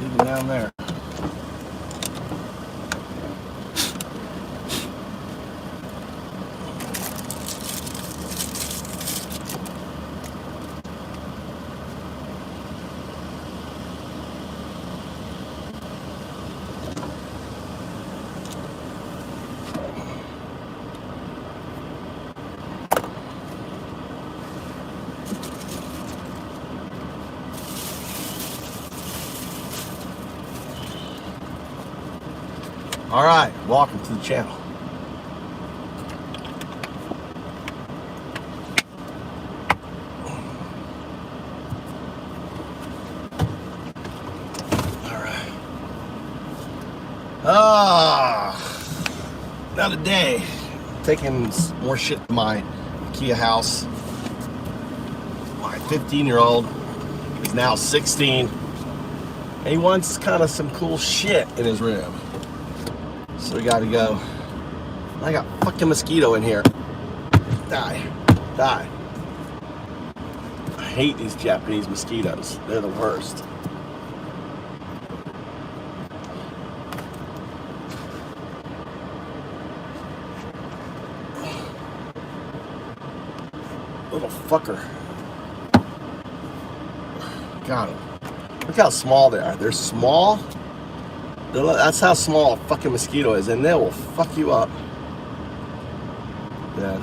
Even down there. All right, welcome to the channel. All right. Another day. Taking more shit to my Kia house. My 15-year-old is now 16. And he wants kind of some cool shit in his room. So we gotta go. I got fucking mosquito in here. Die. Die. I hate these Japanese mosquitoes. They're the worst. Little fucker. Got him. Look how small they are. They're small. That's how small a fucking mosquito is, and they will fuck you up. Yeah.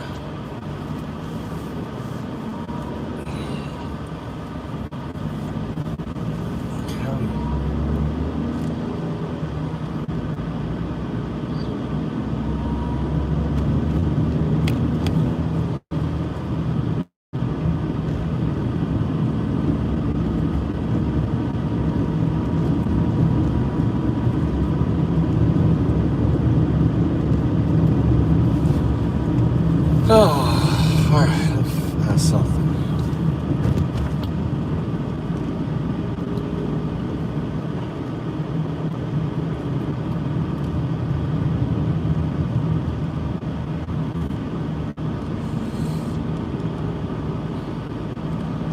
Oh, all right, that's something.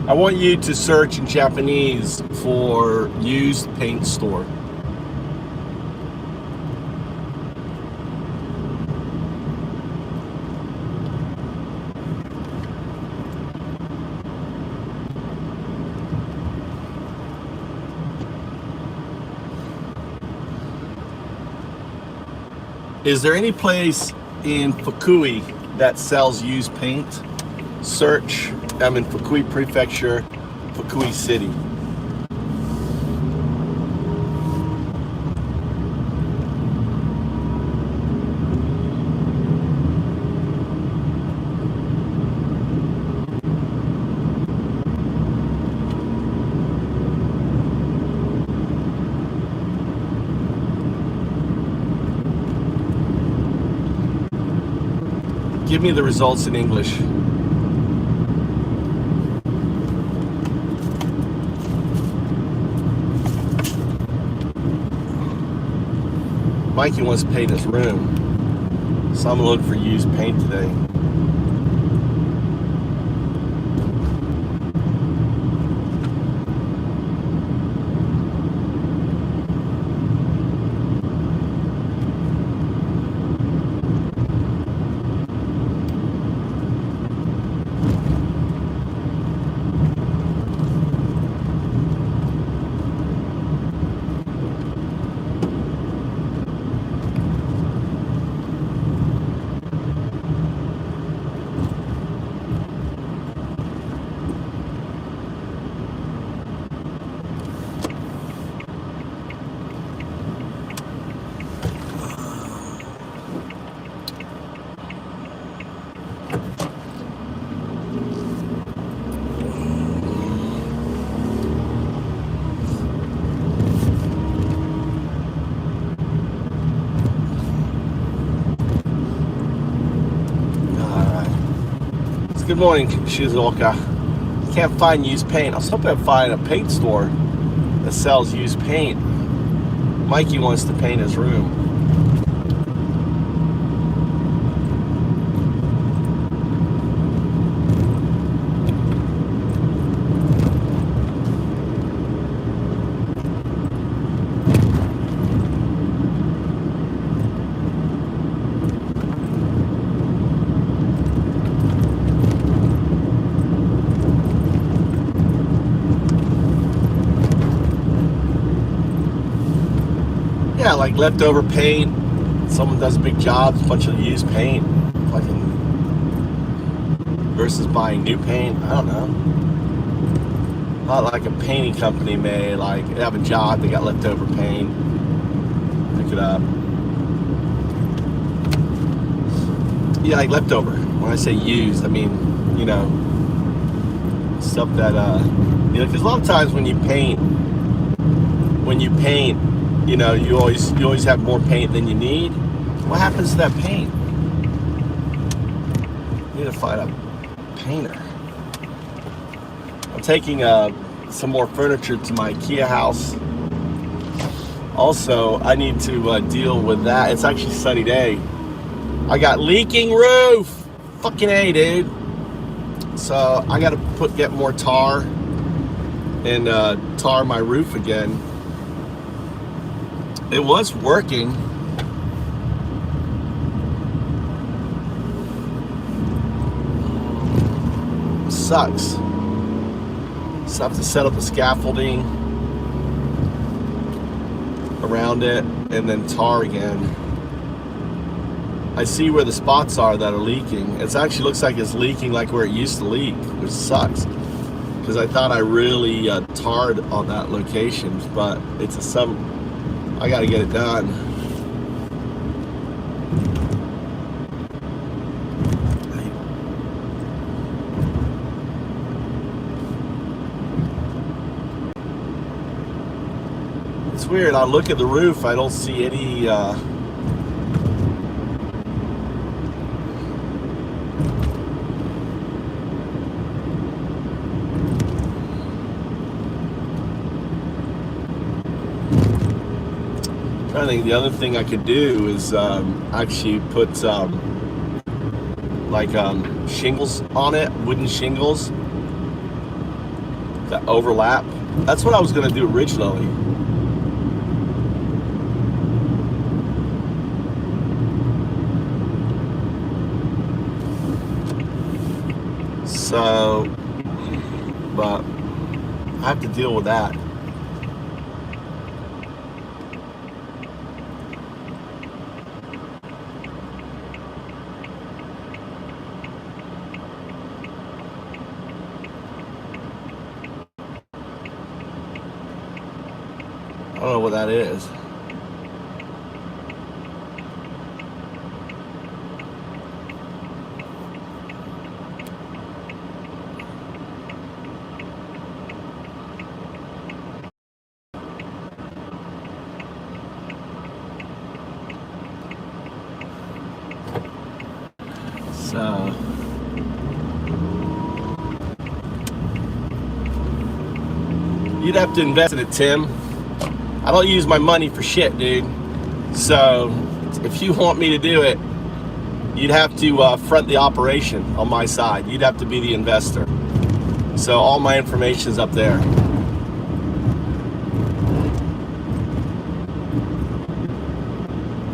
I want you to search in Japanese for used paint store. Is there any place in Fukui that sells used paint? Search. I'm in Fukui Prefecture, Fukui City. Give me the results in English. Mikey wants to paint his room, so I'm gonna look for used paint today. Good morning, Shizuoka. Can't find used paint. I was hoping I'd find a paint store that sells used paint. Mikey wants to paint his room. Yeah, like leftover paint. Someone does a big job, a bunch of used paint, fucking, versus buying new paint. I don't know. Not like a painting company may like they have a job, they got leftover paint, pick it up. Yeah, like leftover. When I say used, I mean, you know, stuff that you know, because a lot of times when you paint, you know, you always have more paint than you need. What happens to that paint? You need to find a painter. I'm taking some more furniture to my IKEA house. Also, I need to deal with that. It's actually a sunny day. I got leaking roof. Fucking A, dude. So I got to get more tar and tar my roof again. It was working. Sucks. So I have to set up the scaffolding around it and then tar again. I see where the spots are that are leaking. It actually looks like it's leaking like where it used to leak, which sucks. Because I thought I really tarred on that location, but it's I gotta get it done. It's weird, I look at the roof, I don't see any I think the other thing I could do is actually put like shingles on it, wooden shingles that overlap. That's what I was gonna do originally. So, but I have to deal with that. I don't know what that is. So you'd have to invest in it, Tim. I don't use my money for shit, dude. So if you want me to do it, you'd have to front the operation on my side. You'd have to be the investor. So all my information's up there.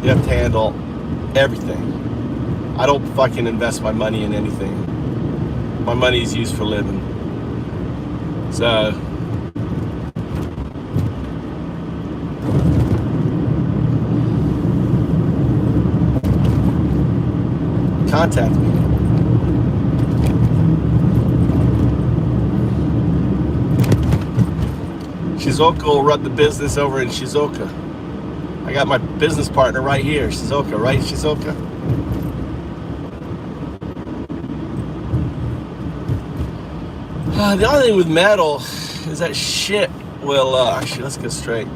You have to handle everything. I don't fucking invest my money in anything. My money is used for living. So contact me. Shizuoka will run the business over in Shizuoka. I got my business partner right here, Shizuoka, right, Shizuoka? The other thing with metal is that shit will, actually, let's go straight.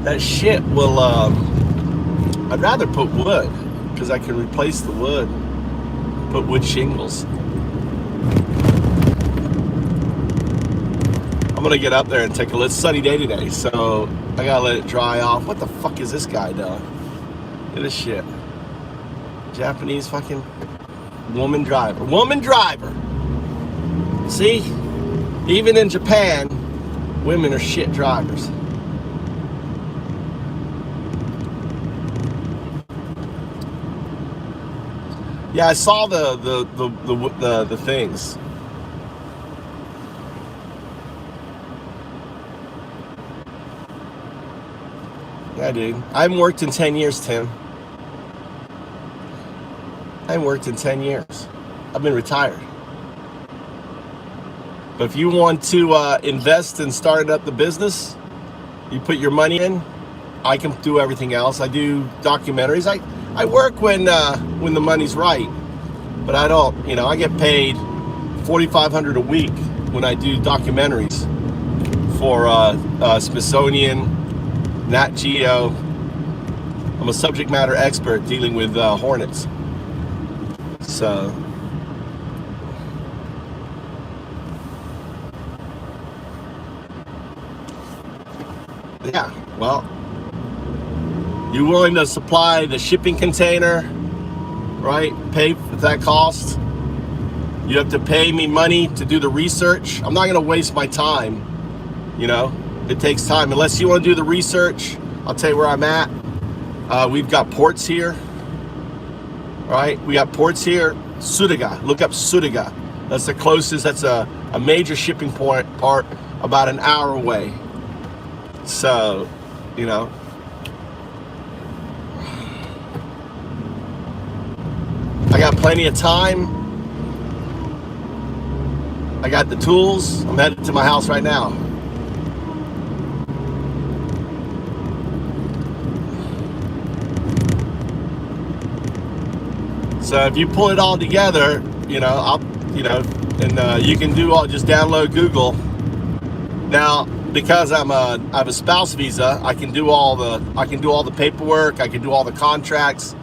That shit will, I'd rather put wood, because I can replace the wood, put wood shingles. I'm gonna get up there and take a look. It's a sunny day today, so I gotta let it dry off. What the fuck is this guy doing? Look at this shit. Japanese fucking woman driver. Woman driver! See? Even in Japan, women are shit drivers. Yeah, I saw the things. Yeah, dude. I haven't worked in 10 years, Tim. I haven't worked in 10 years. I've been retired. But if you want to invest and start up the business, you put your money in, I can do everything else. I do documentaries. I work when the money's right, but I don't. You know, I get paid $4,500 a week when I do documentaries for Smithsonian, Nat Geo. I'm a subject matter expert dealing with hornets. So. Yeah, well, you willing to supply the shipping container, right? Pay for that cost. You have to pay me money to do the research. I'm not going to waste my time. You know, it takes time. Unless you want to do the research, I'll tell you where I'm at. We've got ports here, right? We got ports here. Sudaga. Look up Sudaga. That's the closest. That's a major shipping part about an hour away. So, you know, I got plenty of time. I got the tools. I'm headed to my house right now. So if you pull it all together, you know, and you can do all, just download Google. Now, because I have a spouse visa, I can do all the paperwork. I can do all the contracts.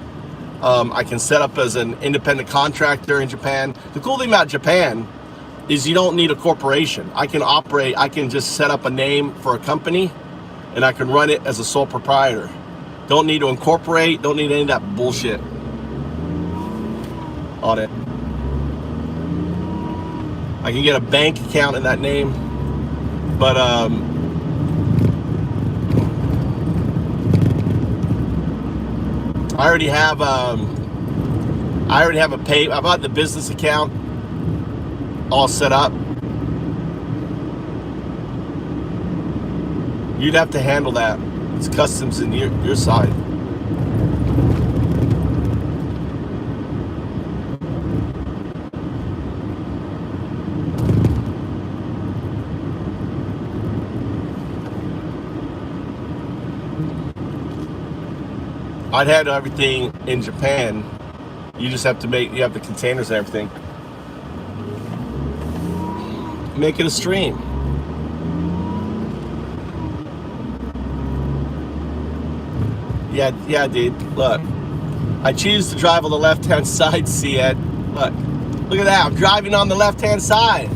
I can set up as an independent contractor in Japan. The cool thing about Japan is you don't need a corporation. I can just set up a name for a company, and I can run it as a sole proprietor. Don't need to incorporate. Don't need any of that bullshit on it. I can get a bank account in that name. But I already have I bought the business account all set up. You'd have to handle that. It's customs in your side. I'd handle everything in Japan. You just have to you have the containers and everything. Make it a stream. Yeah, dude. Look, I choose to drive on the left-hand side, CN. Look at that. I'm driving on the left-hand side.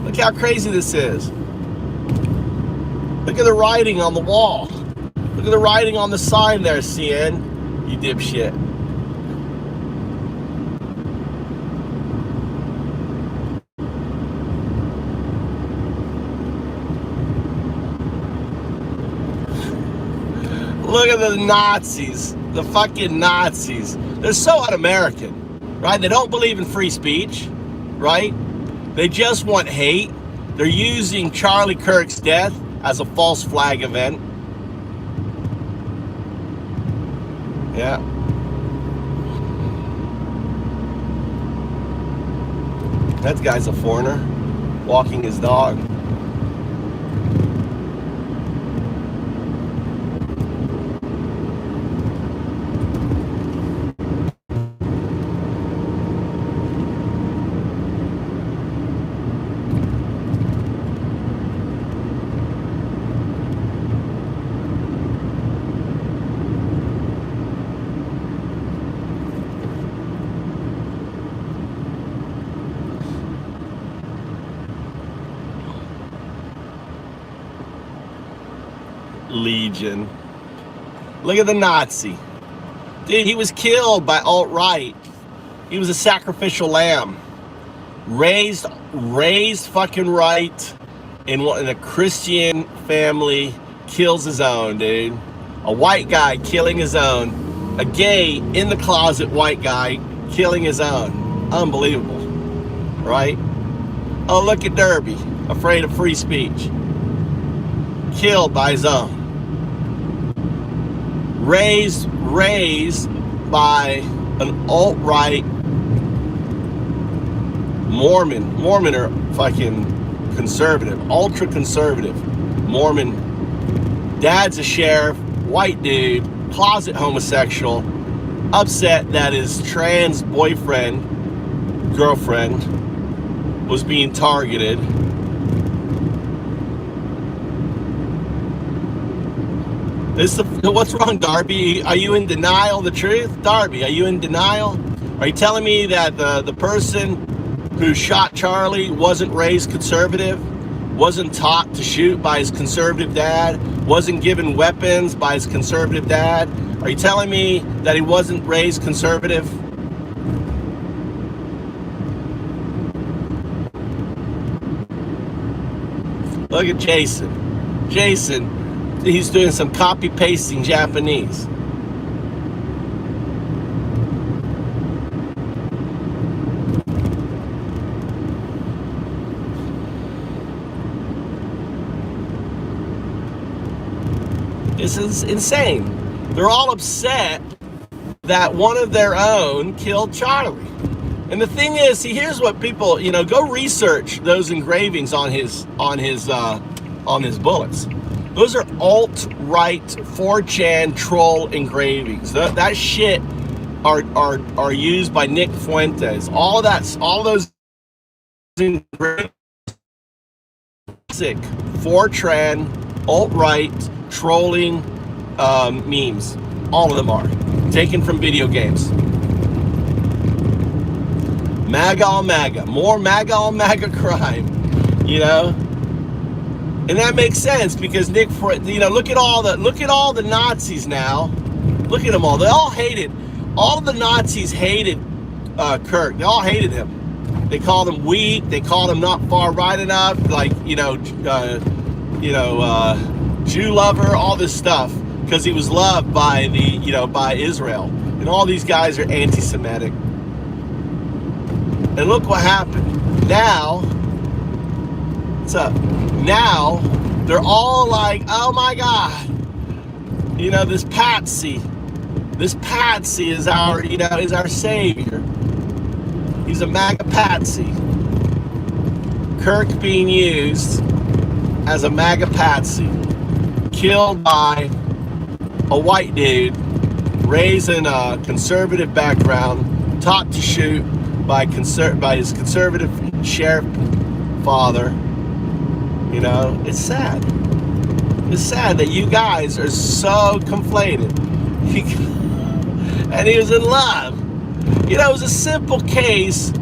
Look how crazy this is. Look at the writing on the wall. Look at the writing on the sign there, CN. You dipshit. Look at the Nazis. The fucking Nazis. They're so un-American, right? They don't believe in free speech, right? They just want hate. They're using Charlie Kirk's death as a false flag event. Yeah. That guy's a foreigner walking his dog. Legion. Look at the Nazi. Dude, he was killed by alt-right. He was a sacrificial lamb. Raised fucking right in a Christian family, kills his own, dude. A white guy killing his own. A gay, in the closet white guy killing his own. Unbelievable. Right? Oh, look at Derby. Afraid of free speech. Killed by his own. raised by an alt-right Mormon are fucking conservative, ultra conservative Mormon. Dad's a sheriff, white dude, closet homosexual, upset that his trans girlfriend was being targeted. What's wrong, Darby? Are you in denial of the truth? Darby, are you in denial? Are you telling me that the person who shot Charlie wasn't raised conservative, wasn't taught to shoot by his conservative dad, wasn't given weapons by his conservative dad? Are you telling me that he wasn't raised conservative? Look at Jason. He's doing some copy-pasting Japanese. This is insane. They're all upset that one of their own killed Charlie. And the thing is, see, here's what people, go research those engravings on his bullets. Those are alt-right 4chan troll engravings. That shit are used by Nick Fuentes. All those engravings, 4chan alt-right trolling memes. All of them are taken from video games. MAGA on MAGA, more MAGA on MAGA crime, and that makes sense because look at all the Nazis now. Look at them all. They all hated. All of the Nazis hated Kirk. They all hated him. They called him weak. They called him not far right enough. Jew lover, all this stuff, because he was loved by by Israel. And all these guys are anti-Semitic. And look what happened. Now, what's up? Now, they're all like, oh my God, this Patsy is our savior. He's a MAGA Patsy. Kirk being used as a MAGA Patsy. Killed by a white dude, raised in a conservative background, taught to shoot by his conservative sheriff father. It's sad. It's sad that you guys are so conflated. And he was in love. It was a simple case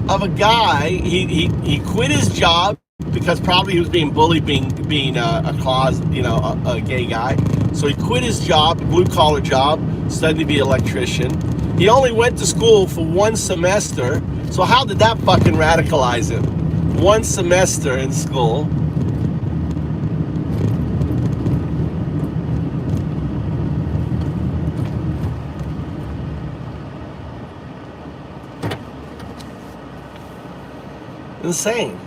of a guy. He quit his job because probably he was being bullied, being a gay guy. So he quit his job, a blue collar job, studied to be an electrician. He only went to school for 1 semester. So how did that fucking radicalize him? 1 semester in school. Insane.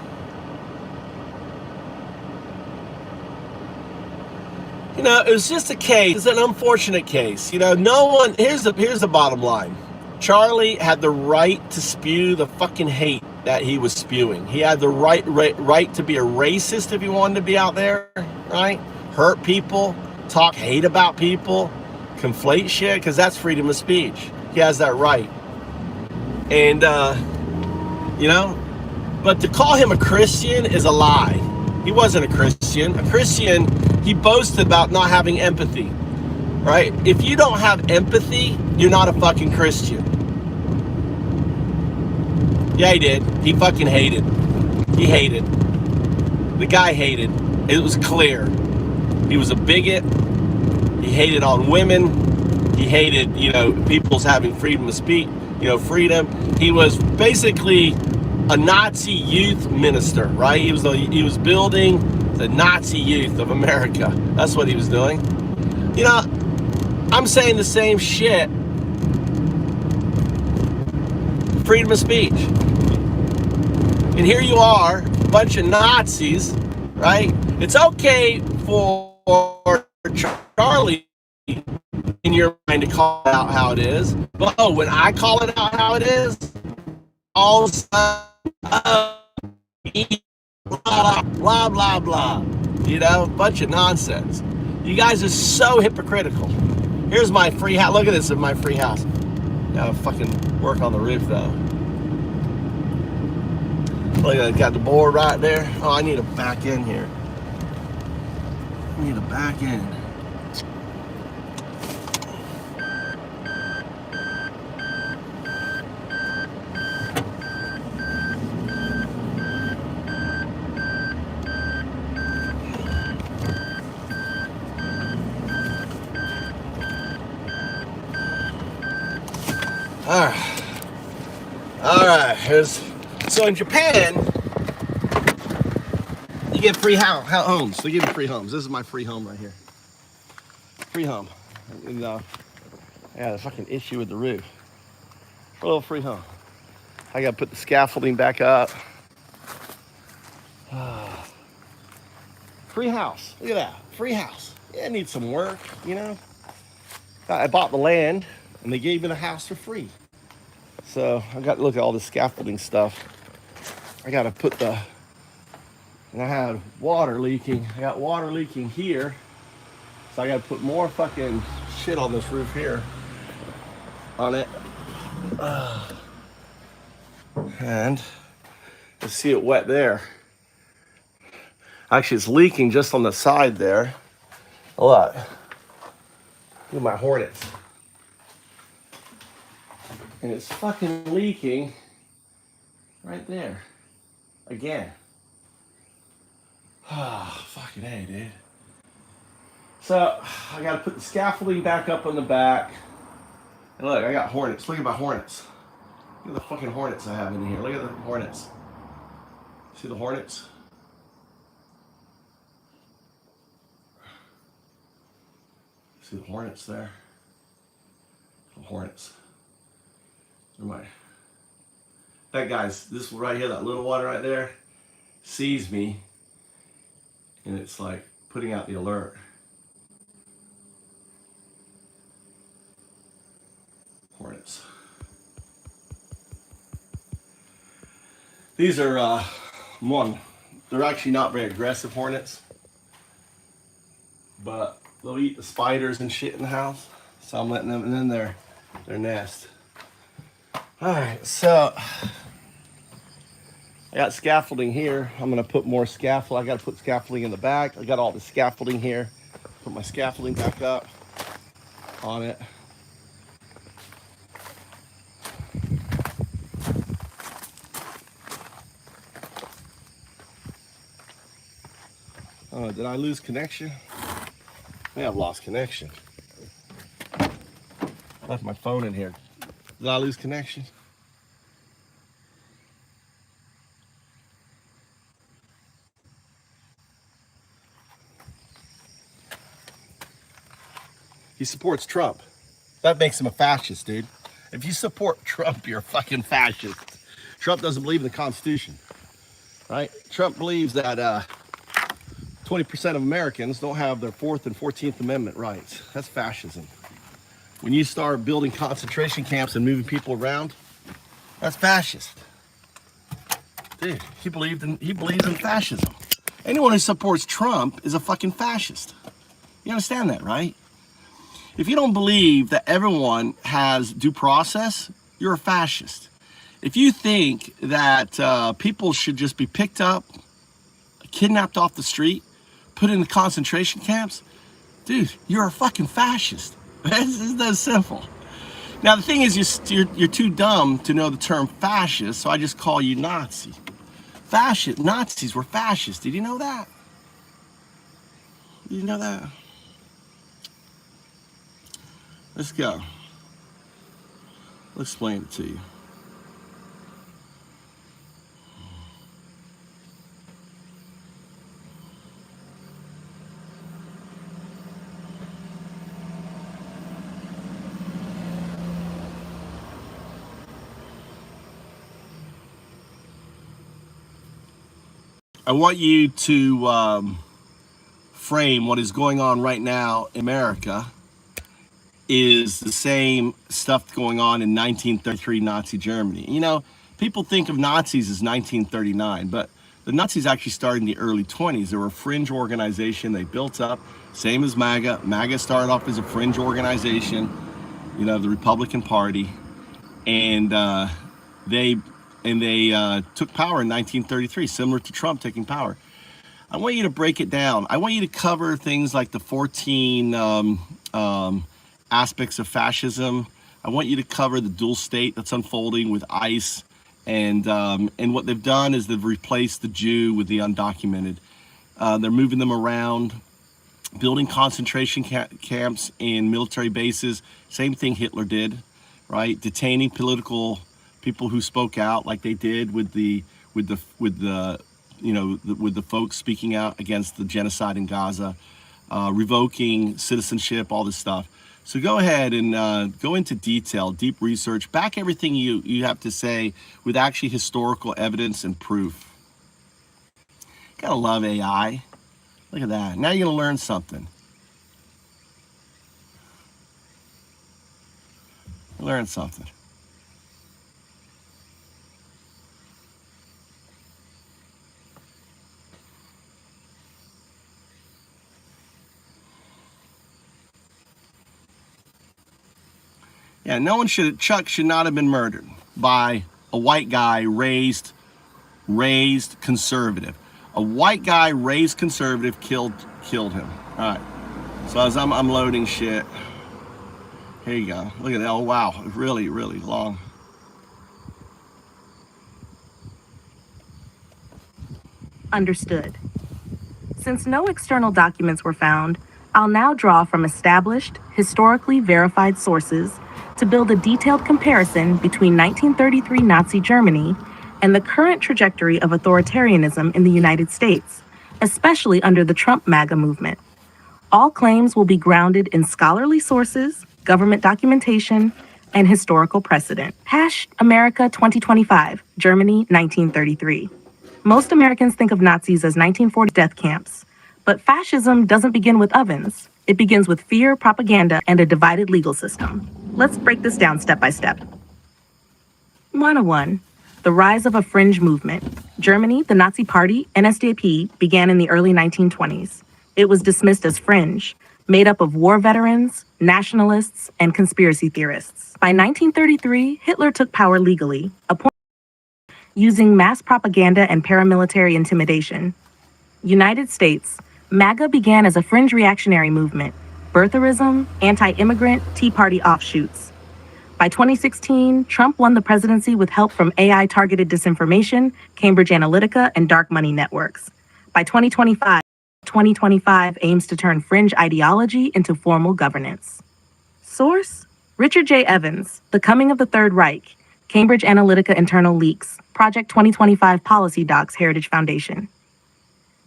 It was just a case. It's an unfortunate case. No one. Here's the bottom line. Charlie had the right to spew the fucking hate that he was spewing. He had the right to be a racist if he wanted to be out there, right? Hurt people, talk hate about people, conflate shit, because that's freedom of speech. He has that right. And but to call him a Christian is a lie. He wasn't a Christian. A Christian, he boasted about not having empathy, right? If you don't have empathy, you're not a fucking Christian. Yeah, he did. He fucking hated. He hated. The guy hated. It was clear. He was a bigot. He hated on women. He hated, people's having freedom of speech, freedom. He was basically a Nazi youth minister, right? He was building the Nazi youth of America. That's what he was doing. I'm saying the same shit. Freedom of speech. And here you are, a bunch of Nazis, right? It's okay for Charlie, in your mind to call it out how it is. But when I call it out how it is, all of a sudden, blah, blah, blah, blah. You know, bunch of nonsense. You guys are so hypocritical. Here's my free house. Look at this in my free house. Gotta fucking work on the roof though. Look at that, got the board right there. Oh, I need a back end here. I need a back end. All right. So in Japan, you get free homes. They give you free homes. This is my free home right here. Free home. And, I got a fucking issue with the roof. A little free home. I got to put the scaffolding back up. Free house. Look at that. Free house. Yeah, it needs some work, you know. I bought the land, and they gave me the house for free. So I got to look at all the scaffolding stuff. I got to put and I had water leaking. I got water leaking here. So I got to put more fucking shit on this roof here. On it. And you see it wet there. Actually, it's leaking just on the side there. Look. Look at my Hornets. And it's fucking leaking right there. Again. Ah, fucking A, dude. So, I gotta put the scaffolding back up on the back. And look, I got Hornets. Look at my Hornets. Look at the fucking Hornets I have in here. Look at the Hornets. See the Hornets? See the Hornets there? The Hornets. That guy's, this right here, that little one right there, sees me, and it's like putting out the alert. Hornets. These are, they're actually not very aggressive Hornets, but they'll eat the spiders and shit in the house, so I'm letting them, and then their nest. Alright, so I got scaffolding here. I'm gonna put more scaffold. I gotta put scaffolding in the back. I got all the scaffolding here. Put my scaffolding back up on it. Oh, did I lose connection? I may have lost connection. Left my phone in here. Did I lose connection? He supports Trump. That makes him a fascist, dude. If you support Trump, you're a fucking fascist. Trump doesn't believe in the Constitution, right? Trump believes that 20% of Americans don't have their 4th and 14th Amendment rights. That's fascism. When you start building concentration camps and moving people around, that's fascist. Dude, he believes in fascism. Anyone who supports Trump is a fucking fascist. You understand that, right? If you don't believe that everyone has due process, you're a fascist. If you think that people should just be picked up, kidnapped off the street, put in the concentration camps, dude, you're a fucking fascist. It's that simple. Now the thing is, you're too dumb to know the term fascist, so I just call you Nazi. Nazis were fascists. Did you know that? Did you know that? Let's go. I'll explain it to you. I want you to frame what is going on right now in America is the same stuff going on in 1933 Nazi Germany. You know, people think of Nazis as 1939, but the Nazis actually started in the early 20s. They were a fringe organization. They built up, same as MAGA. MAGA started off as a fringe organization, you know, the Republican Party, and they took power in 1933, similar to Trump taking power. I want you to break it down. I want you to cover things like the 14 aspects of fascism. I want you to cover the dual state that's unfolding with ICE, and what they've done is they've replaced the Jew with the undocumented. They're moving them around, building concentration camps in military bases. Same thing Hitler did, right? Detaining political people who spoke out, like they did with the folks speaking out against the genocide in Gaza, revoking citizenship, all this stuff. So go ahead and go into detail, deep research, back everything you have to say with actually historical evidence and proof. Gotta love AI. Look at that. Now you're gonna learn something. Learn something. Yeah, Chuck should not have been murdered by a white guy raised conservative. A white guy raised conservative killed him. All right. So as I'm loading shit, here you go. Look at that. Oh wow, really, really long. Understood. Since no external documents were found, I'll now draw from established, historically verified sources to build a detailed comparison between 1933 Nazi Germany and the current trajectory of authoritarianism in the United States, especially under the Trump MAGA movement. All claims will be grounded in scholarly sources, government documentation, and historical precedent. America 2025, Germany 1933. Most Americans think of Nazis as 1940 death camps, but fascism doesn't begin with ovens. It begins with fear, propaganda, and a divided legal system. Let's break this down step by step. 101. The rise of a fringe movement. Germany, the Nazi Party, NSDAP, began in the early 1920s. It was dismissed as fringe, made up of war veterans, nationalists, and conspiracy theorists. By 1933, Hitler took power legally, using mass propaganda and paramilitary intimidation. United States, MAGA began as a fringe reactionary movement, birtherism, anti-immigrant, Tea Party offshoots. By 2016, Trump won the presidency with help from AI-targeted disinformation, Cambridge Analytica, and dark money networks. By 2025 aims to turn fringe ideology into formal governance. Source: Richard J. Evans, The Coming of the Third Reich, Cambridge Analytica Internal Leaks, Project 2025 Policy Docs, Heritage Foundation.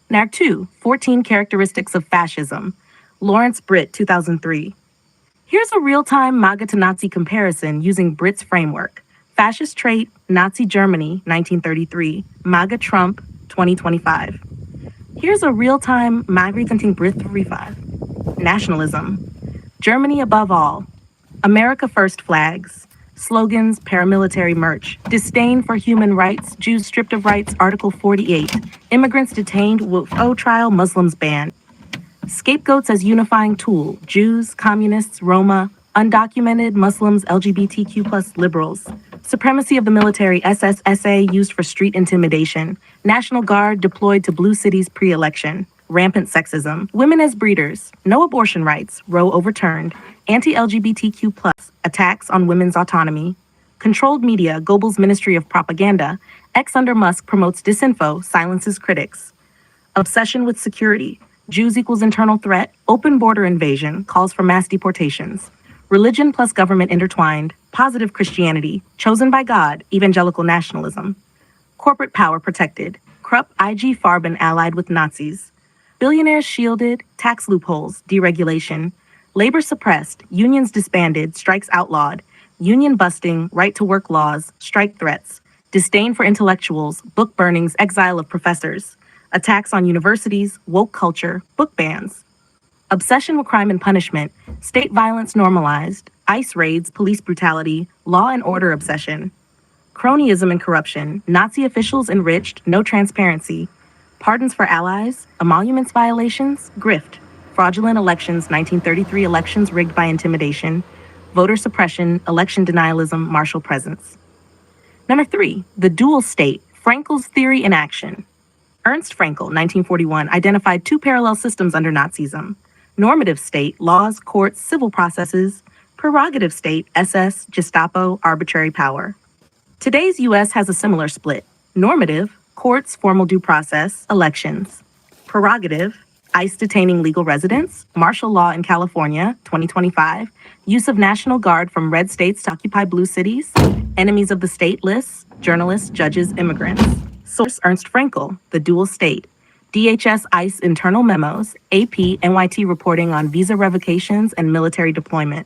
Narc 2, 14 Characteristics of Fascism, Lawrence Britt, 2003. Here's a real-time MAGA to Nazi comparison using Britt's framework. Fascist trait, Nazi Germany, 1933, MAGA Trump, 2025. Here's a real-time MAGA presenting Britt 35. Nationalism, Germany above all, America first flags, slogans, paramilitary merch, disdain for human rights, Jews stripped of rights, Article 48, immigrants detained, Move2Japan trial, Muslims banned. Scapegoats as unifying tool, Jews, communists, Roma, undocumented, Muslims, LGBTQ+, liberals. Supremacy of the military, SSSA used for street intimidation. National Guard deployed to blue cities pre-election. Rampant sexism. Women as breeders. No abortion rights, Roe overturned. Anti-LGBTQ+, attacks on women's autonomy. Controlled media, Goebbels' Ministry of Propaganda. X under Musk promotes disinfo, silences critics. Obsession with security. Jews equals internal threat, open border invasion, calls for mass deportations. Religion plus government intertwined, positive Christianity, chosen by God, evangelical nationalism. Corporate power protected, Krupp IG Farben allied with Nazis. Billionaires shielded, tax loopholes, deregulation. Labor suppressed, unions disbanded, strikes outlawed. Union busting, right to work laws, strike threats. Disdain for intellectuals, book burnings, exile of professors. Attacks on universities, woke culture, book bans. Obsession with crime and punishment, state violence normalized, ICE raids, police brutality, law and order obsession. Cronyism and corruption, Nazi officials enriched, no transparency. Pardons for allies, emoluments violations, grift. Fraudulent elections, 1933 elections rigged by intimidation. Voter suppression, election denialism, martial presence. Number 3, the dual state, Frankel's theory in action. Ernst Fraenkel, 1941, identified two parallel systems under Nazism: normative state, laws, courts, civil processes; prerogative state, SS, Gestapo, arbitrary power. Today's U.S. has a similar split: normative, courts, formal due process, elections; prerogative, ICE detaining legal residents, martial law in California, 2025, use of National Guard from red states to occupy blue cities, enemies of the state lists, journalists, judges, immigrants. Source: Ernst Fraenkel, The Dual State. DHS ICE internal memos, AP NYT reporting on visa revocations and military deployment.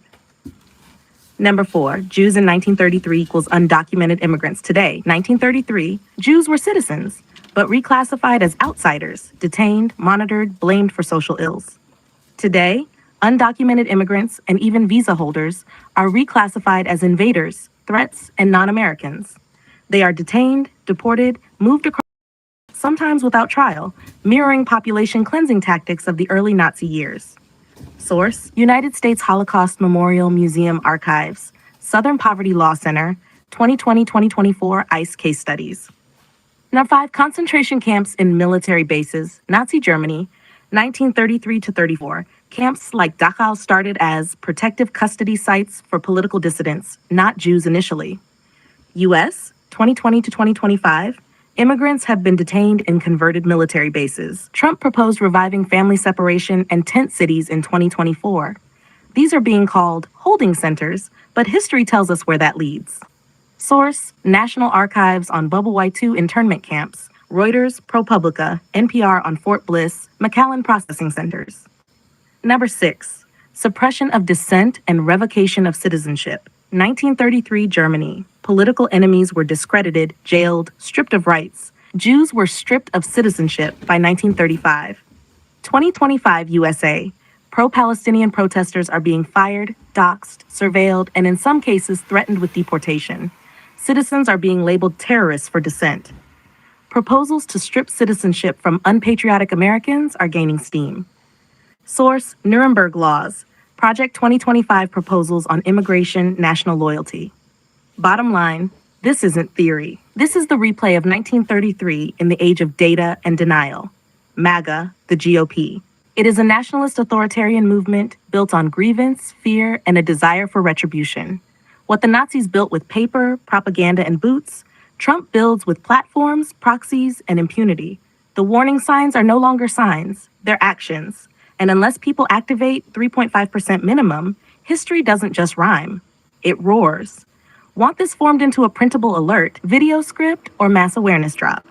Number 4, Jews in 1933 equals undocumented immigrants today. 1933, Jews were citizens, but reclassified as outsiders, detained, monitored, blamed for social ills. Today, undocumented immigrants and even visa holders are reclassified as invaders, threats, and non-Americans. They are detained, deported, moved across, sometimes without trial, mirroring population cleansing tactics of the early Nazi years. Source: United States Holocaust Memorial Museum Archives, Southern Poverty Law Center, 2020-2024 ICE Case Studies. Number 5, concentration camps in military bases, Nazi Germany, 1933 to 34. Camps like Dachau started as protective custody sites for political dissidents, not Jews initially. U.S., 2020 to 2025, immigrants have been detained in converted military bases. Trump proposed reviving family separation and tent cities in 2024. These are being called holding centers, but history tells us where that leads. Source: National Archives on Bubble Y2 internment camps, Reuters, ProPublica, NPR on Fort Bliss, McAllen processing centers. Number 6, suppression of dissent and revocation of citizenship. 1933 Germany. Political enemies were discredited, jailed, stripped of rights. Jews were stripped of citizenship by 1935. 2025 USA. Pro-Palestinian protesters are being fired, doxxed, surveilled, and in some cases threatened with deportation. Citizens are being labeled terrorists for dissent. Proposals to strip citizenship from unpatriotic Americans are gaining steam. Source: Nuremberg Laws, Project 2025 proposals on immigration, national loyalty. Bottom line, this isn't theory. This is the replay of 1933 in the age of data and denial. MAGA, the GOP. It is a nationalist authoritarian movement built on grievance, fear, and a desire for retribution. What the Nazis built with paper, propaganda, and boots, Trump builds with platforms, proxies, and impunity. The warning signs are no longer signs, they're actions. And unless people activate 3.5% minimum, history doesn't just rhyme, it roars. Want this formed into a printable alert, video script, or mass awareness drop?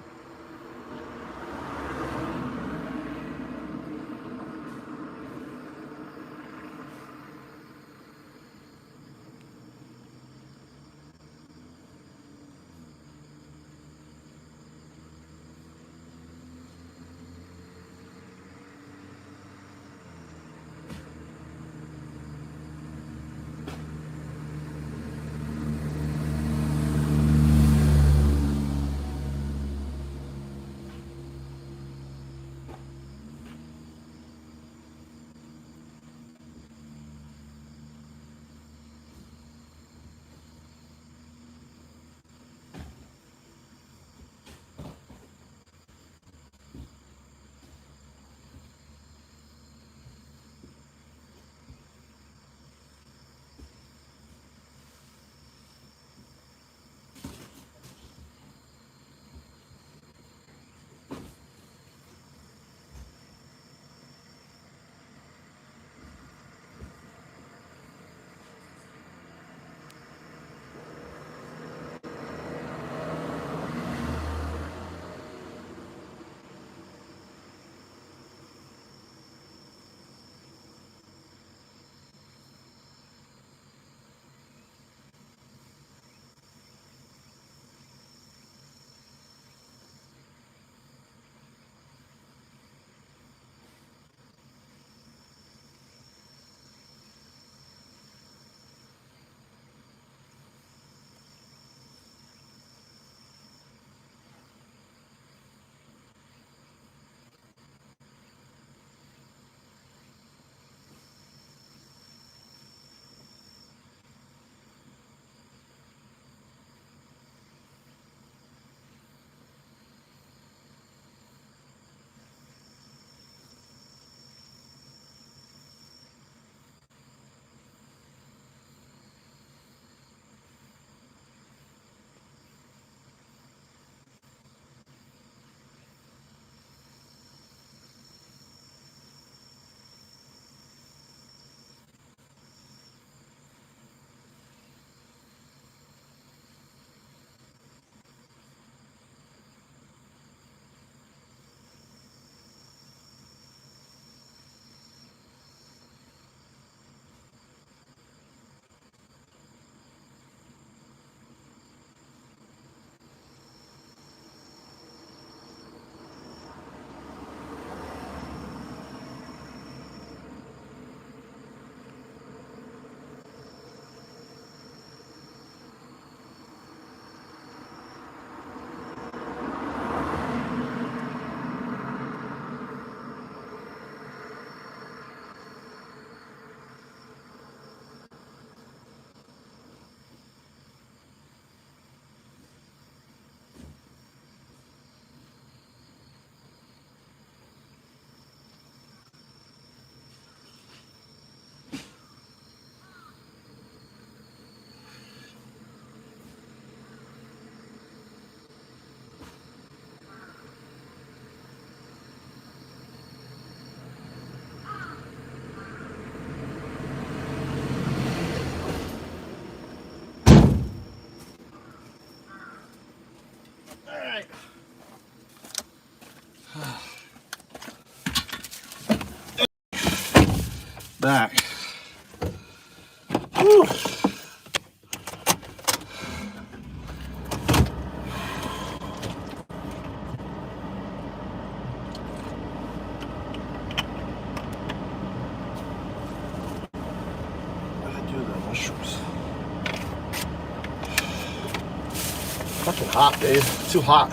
back. Whew. What did I do to the mushrooms? Fucking hot, dude. Too hot.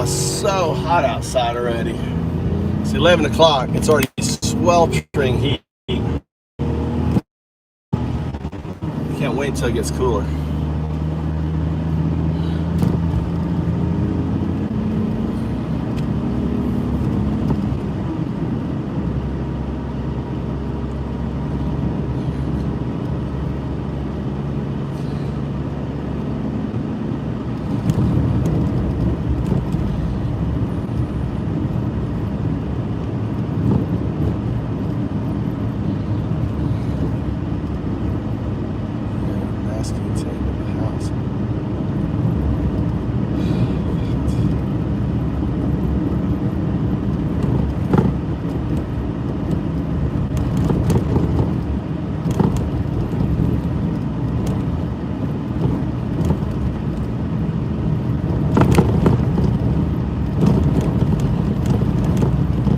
So hot outside already. It's 11 o'clock. It's already sweltering heat. Can't wait until it gets cooler.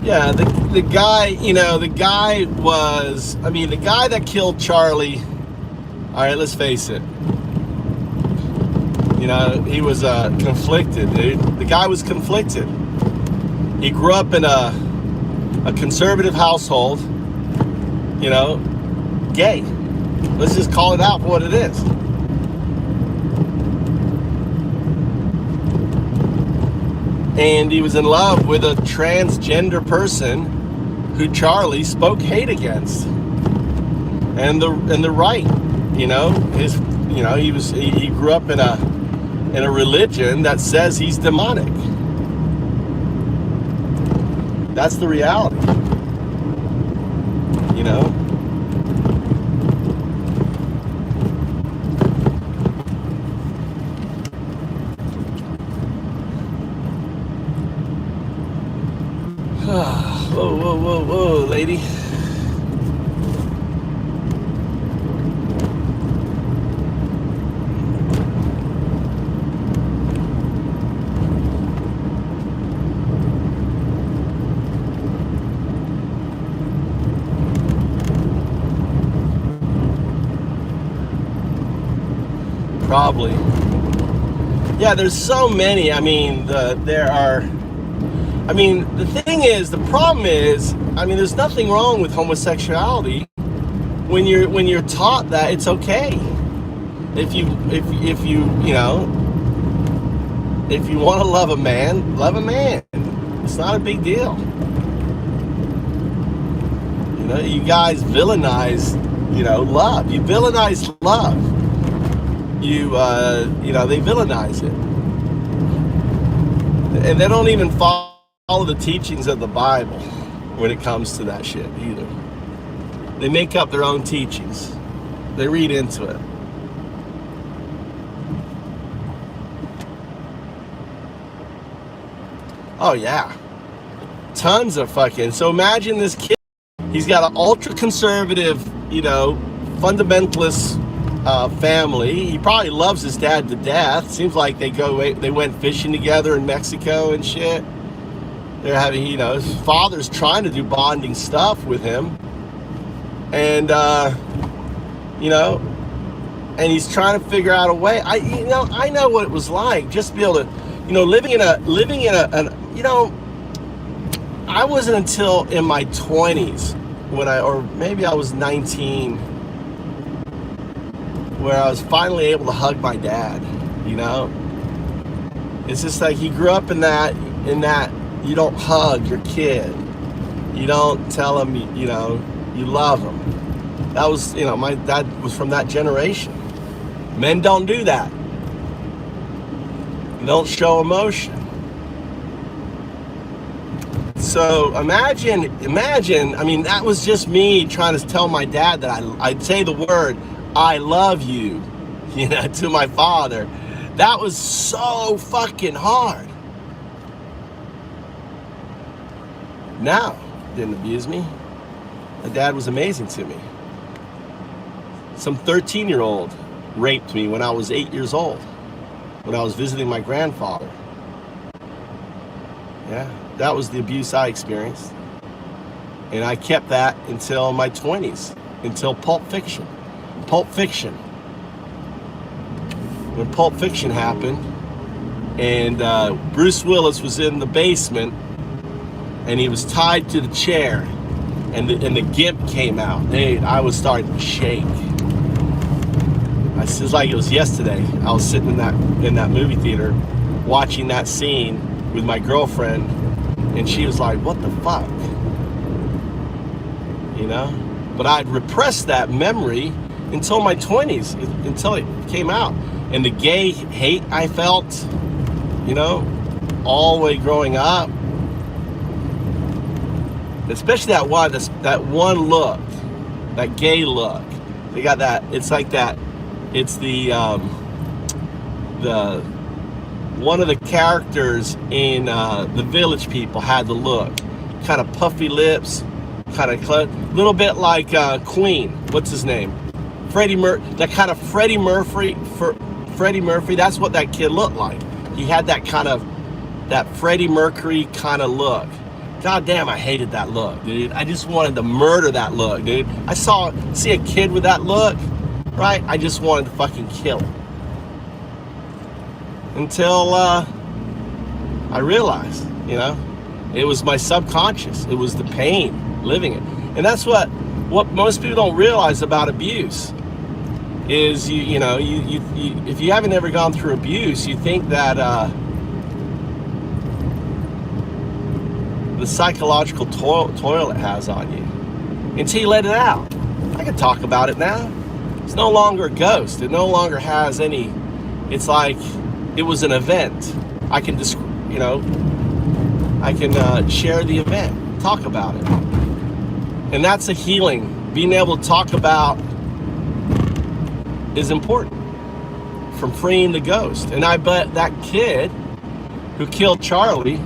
Yeah, the guy, the guy was, the guy that killed Charlie, all right, let's face it, he was conflicted, dude. The guy was conflicted. He grew up in a conservative household, gay. Let's just call it out for what it is. And he was in love with a transgender person who Charlie spoke hate against. And the right, he grew up in a religion that says he's demonic. That's the reality. Whoa, lady. Probably. Yeah, there's so many. The thing is, the problem is, there's nothing wrong with homosexuality when you're taught that it's okay. If you want to love a man, love a man. It's not a big deal. You guys villainize, love. You villainize love. They villainize it. And they don't even follow the teachings of the Bible when it comes to that shit either. They make up their own teachings. They read into it. Oh yeah. Tons of fucking. So imagine this kid. He's got an ultra conservative, fundamentalist family. He probably loves his dad to death. Seems like they went fishing together in Mexico and shit. They're having, his father's trying to do bonding stuff with him. And, and he's trying to figure out a way. I know what it was like, just to be able to, living in a, I wasn't until in my 20s or maybe I was 19, where I was finally able to hug my dad, It's just like he grew up in that you don't hug your kid. You don't tell them, you know, you love them. That was, you know, my dad was from that generation. Men don't do that. You don't show emotion. So imagine, I mean, that was just me trying to tell my dad that I'd say the word, I love you, you know, to my father. That was so fucking hard. Now, didn't abuse me. My dad was amazing to me. Some 13-year-old raped me when I was 8 years old, when I was visiting my grandfather. Yeah, that was the abuse I experienced. And I kept that until my 20s, until Pulp Fiction. Pulp Fiction. When Pulp Fiction happened, and Bruce Willis was in the basement, and he was tied to the chair, and the gimp came out. I was starting to shake. It's like it was yesterday. I was sitting in that movie theater, watching that scene with my girlfriend, and she was like, "What the fuck?" You know? But I'd repressed that memory until my 20s, until it came out. And the gay hate I felt, you know, all the way growing up, especially that one look, that gay look. They got that. It's like that. It's the one of the characters in The Village People had the look, kind of puffy lips, kind of little bit like Queen. What's his name? Freddie Murphy. That kind of Freddie Murphy. That's what that kid looked like. He had that kind of Freddie Mercury kind of look. God damn, I hated that look, dude. I just wanted to murder that look, dude. See a kid with that look, right? I just wanted to fucking kill him. Until I realized, you know, it was my subconscious. It was the pain living it. And that's what most people don't realize about abuse is, you know, if you haven't ever gone through abuse, you think that the psychological toil it has on you until you let it out. I can talk about it now. It's no longer a ghost. It no longer has any. It's like it was an event. I can just, you know, I can share the event, talk about it, and that's a healing. Being able to talk about is important from freeing the ghost. And I bet that kid who killed Charlie,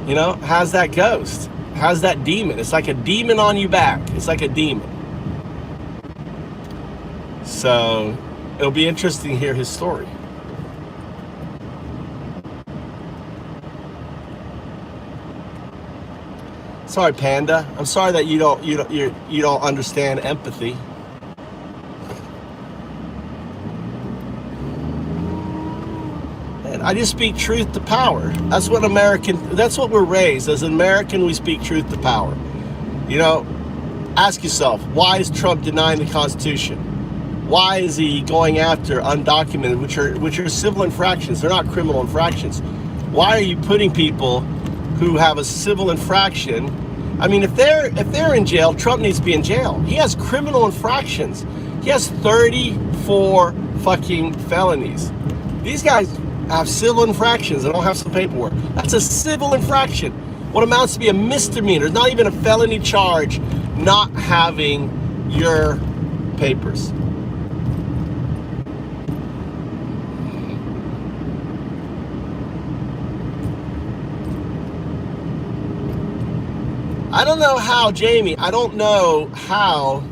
you know, has that ghost, has that demon. It's like a demon on you back. It's like a demon. So it'll be interesting to hear his story. Sorry, Panda. I'm sorry that you don't understand empathy. I just speak truth to power. That's what we're raised. As an American, we speak truth to power. You know, ask yourself, why is Trump denying the Constitution? Why is he going after undocumented, which are civil infractions? They're not criminal infractions. Why are you putting people who have a civil infraction? I mean, if they're in jail, Trump needs to be in jail. He has criminal infractions. He has 34 fucking felonies. These guys have civil infractions and don't have some paperwork. That's a civil infraction. What amounts to be a misdemeanor. It's not even a felony charge not having your papers. I don't know how, Jamie, I don't know how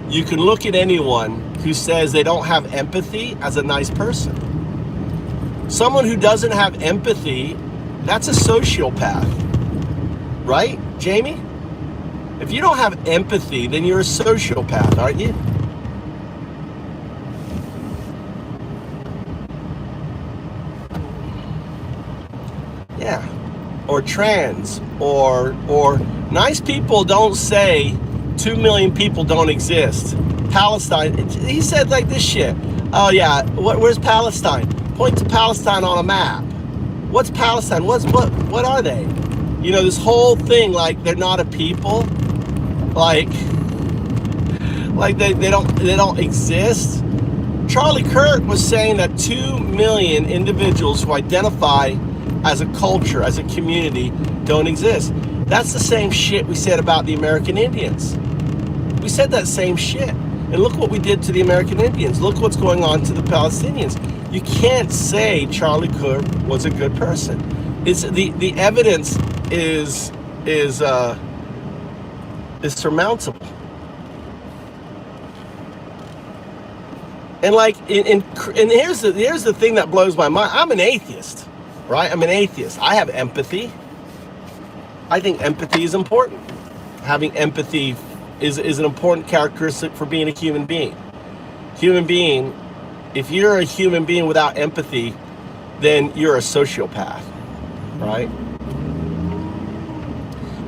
you can look at anyone who says they don't have empathy as a nice person. Someone who doesn't have empathy, that's a sociopath, right, Jamie? If you don't have empathy, then you're a sociopath, aren't you? Yeah, or trans, or nice people don't say 2 million people don't exist. Palestine, he said like this shit. Oh yeah, where's Palestine? Point to Palestine on a map. What's Palestine? What are they? You know, this whole thing, like they're not a people, like they don't exist. Charlie Kirk was saying that 2 million individuals who identify as a culture, as a community, don't exist. That's the same shit we said about the American Indians. We said that same shit. And look what we did to the American Indians. Look what's going on to the Palestinians. You can't say Charlie Kirk was a good person. It's the evidence is surmountable. And like, and here's the thing that blows my mind. I'm an atheist, right? I'm an atheist. I have empathy. I think empathy is important. Having empathy is an important characteristic for being a human being. Human being, if you're a human being without empathy, then you're a sociopath, right?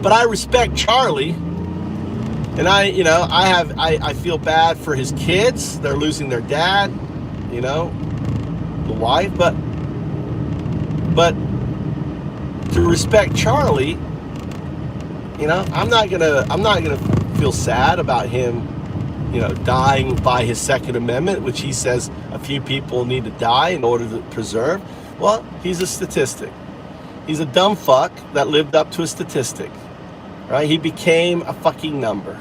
But I respect Charlie. And I feel bad for his kids. They're losing their dad, you know, the wife. But to respect Charlie, you know, I'm not gonna feel sad about him, you know, dying by his Second Amendment, which he says a few people need to die in order to preserve. Well, he's a statistic. He's a dumb fuck that lived up to a statistic. Right? He became a fucking number.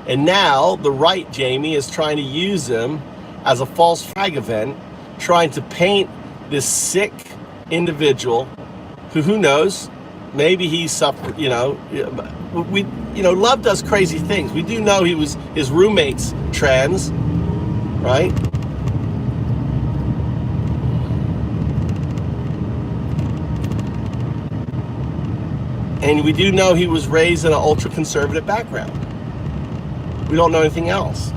And now the right, Jamie, is trying to use him as a false flag event, trying to paint this sick individual who knows, maybe he suffered, you know, love does crazy things. We do know his roommate's trans, right? And we do know he was raised in an ultra-conservative background. We don't know anything else,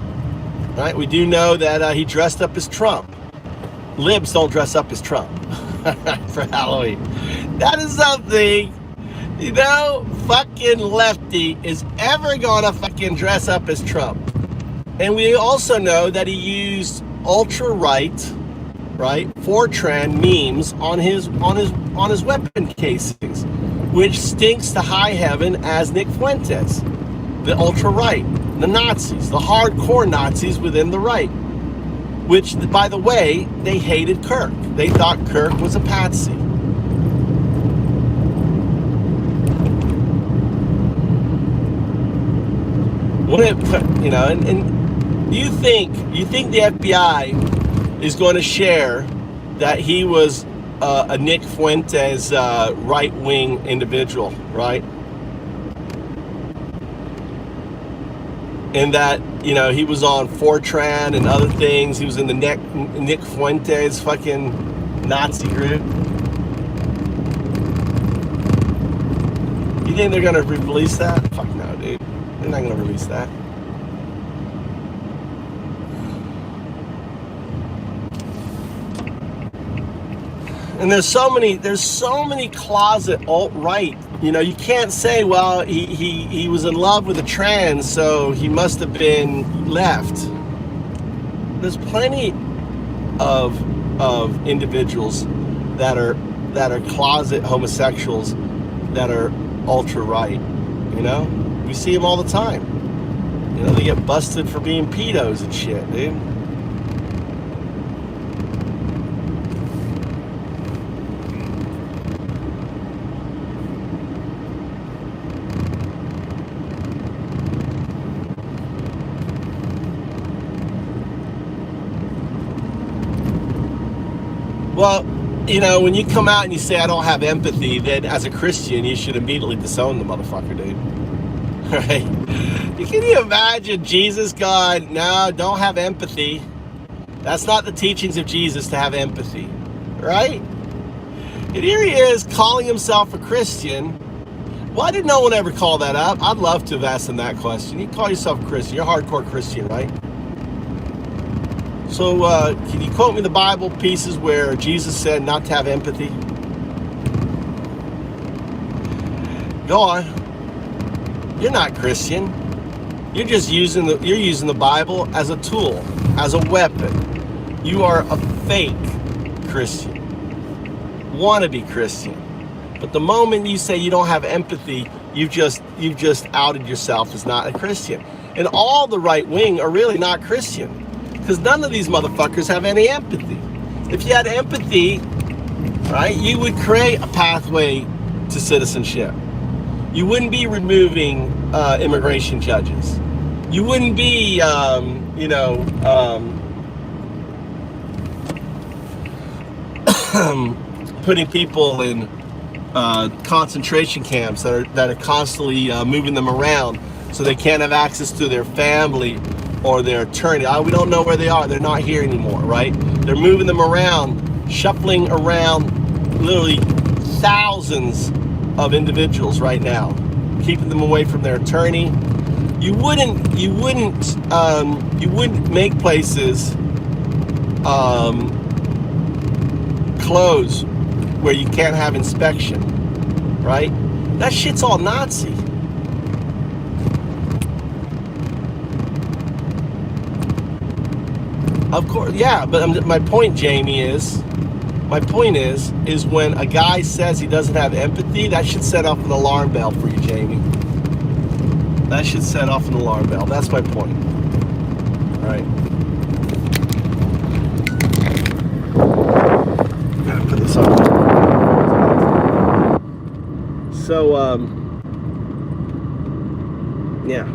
right? We do know that he dressed up as Trump. Libs don't dress up as Trump for Halloween. That is something, you know, fucking lefty is ever gonna fucking dress up as Trump. And we also know that he used ultra-right, right, Fortran memes on his weapon casings, which stinks to high heaven as Nick Fuentes, the ultra-right, the Nazis, the hardcore Nazis within the right, which, by the way, they hated Kirk. They thought Kirk was a patsy. You know, and you think the FBI is going to share that he was a Nick Fuentes right-wing individual, right? And that, you know, he was on Fortran and other things. He was in the Nick Fuentes fucking Nazi group. You think they're gonna release that? Fuck no, dude. They're not gonna release that. And there's so many closet alt-right. You know, you can't say, well, he was in love with a trans, so he must have been left. There's plenty of individuals that are closet homosexuals that are ultra-right. You know, we see them all the time. You know, they get busted for being pedos and shit, dude. Well, you know, when you come out and you say, I don't have empathy, then as a Christian, you should immediately disown the motherfucker, dude. Right? Can you imagine Jesus going, no, don't have empathy. That's not the teachings of Jesus to have empathy. Right? And here he is calling himself a Christian. Why did no one ever call that up? I'd love to have asked him that question. You call yourself a Christian. You're a hardcore Christian, right? So, can you quote me the Bible pieces where Jesus said not to have empathy? Go on. You're not Christian. You're just using the Bible as a tool, as a weapon. You are a fake Christian. want to be Christian. But the moment you say you don't have empathy, you've just outed yourself as not a Christian. And all the right wing are really not Christian, because none of these motherfuckers have any empathy. If you had empathy, right, you would create a pathway to citizenship. You wouldn't be removing immigration judges. You wouldn't be, putting people in concentration camps that are constantly moving them around so they can't have access to their family or their attorney. We don't know where they are. They're not here anymore, right? They're moving them around, shuffling around literally thousands of individuals right now, keeping them away from their attorney. You wouldn't make places close where you can't have inspection, right? That shit's all Nazi. Of course, yeah, but my point, Jamie, is when a guy says he doesn't have empathy, that should set off an alarm bell for you, Jamie. That should set off an alarm bell. That's my point. All right. Gotta put this on. So, yeah.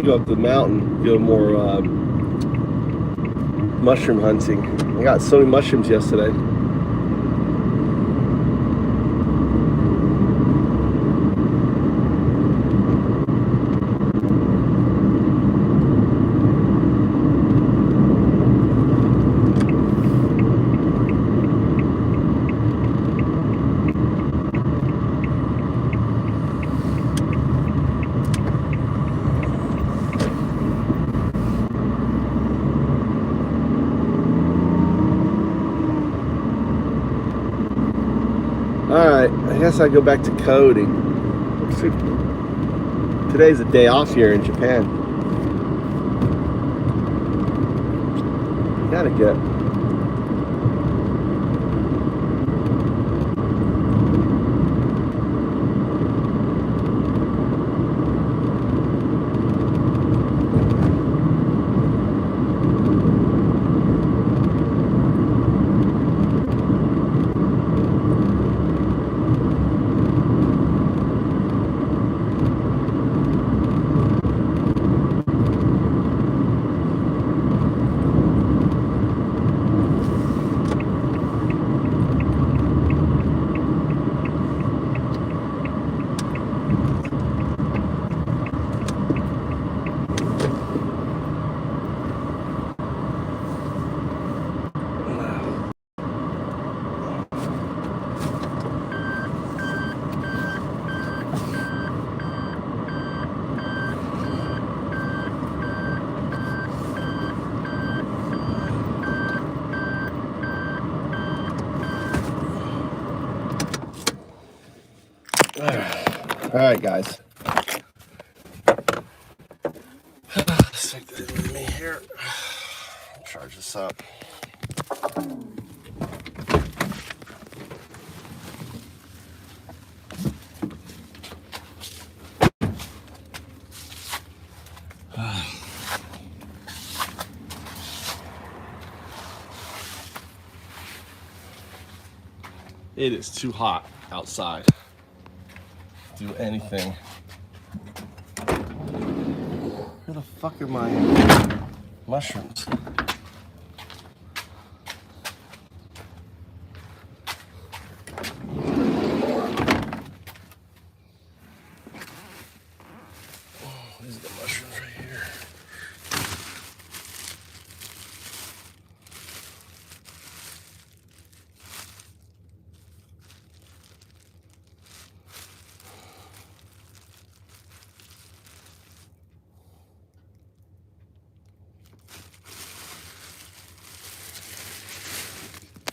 Go up the mountain, go more mushroom hunting. I got so many mushrooms yesterday. Alright, I guess I go back to coding. Today's a day off here in Japan. Gotta get. All right, guys. Let's take this with me here. Charge this up. It is too hot outside to do anything. Where the fuck are my mushrooms? These are the mushrooms right here.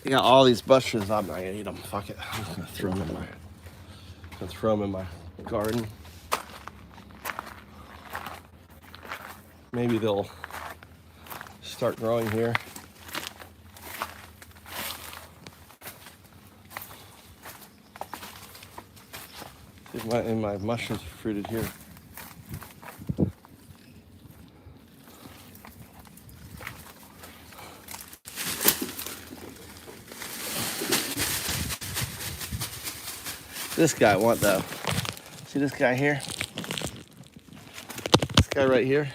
I got all these mushrooms. I'm not gonna eat them. Fuck it. I'm just gonna throw them in my garden. Maybe they'll start growing here. And my mushrooms are fruited here. This guy, what though? See this guy here? This guy right here?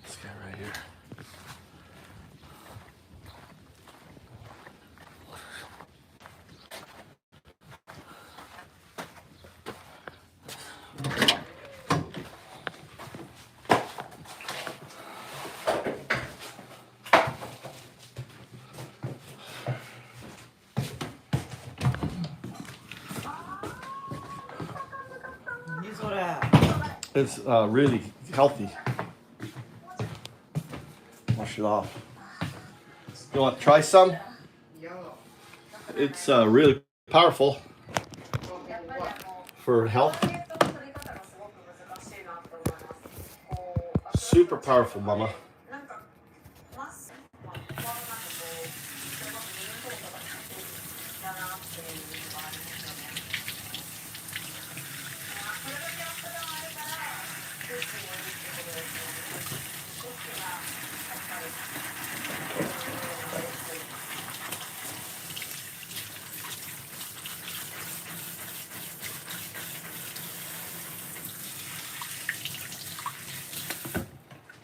This guy right here. It's really healthy. Wash it off. You want to try some? It's really powerful for health. Super powerful, mama.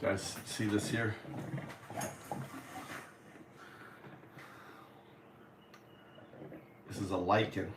Guys, see this here? This is a lichen.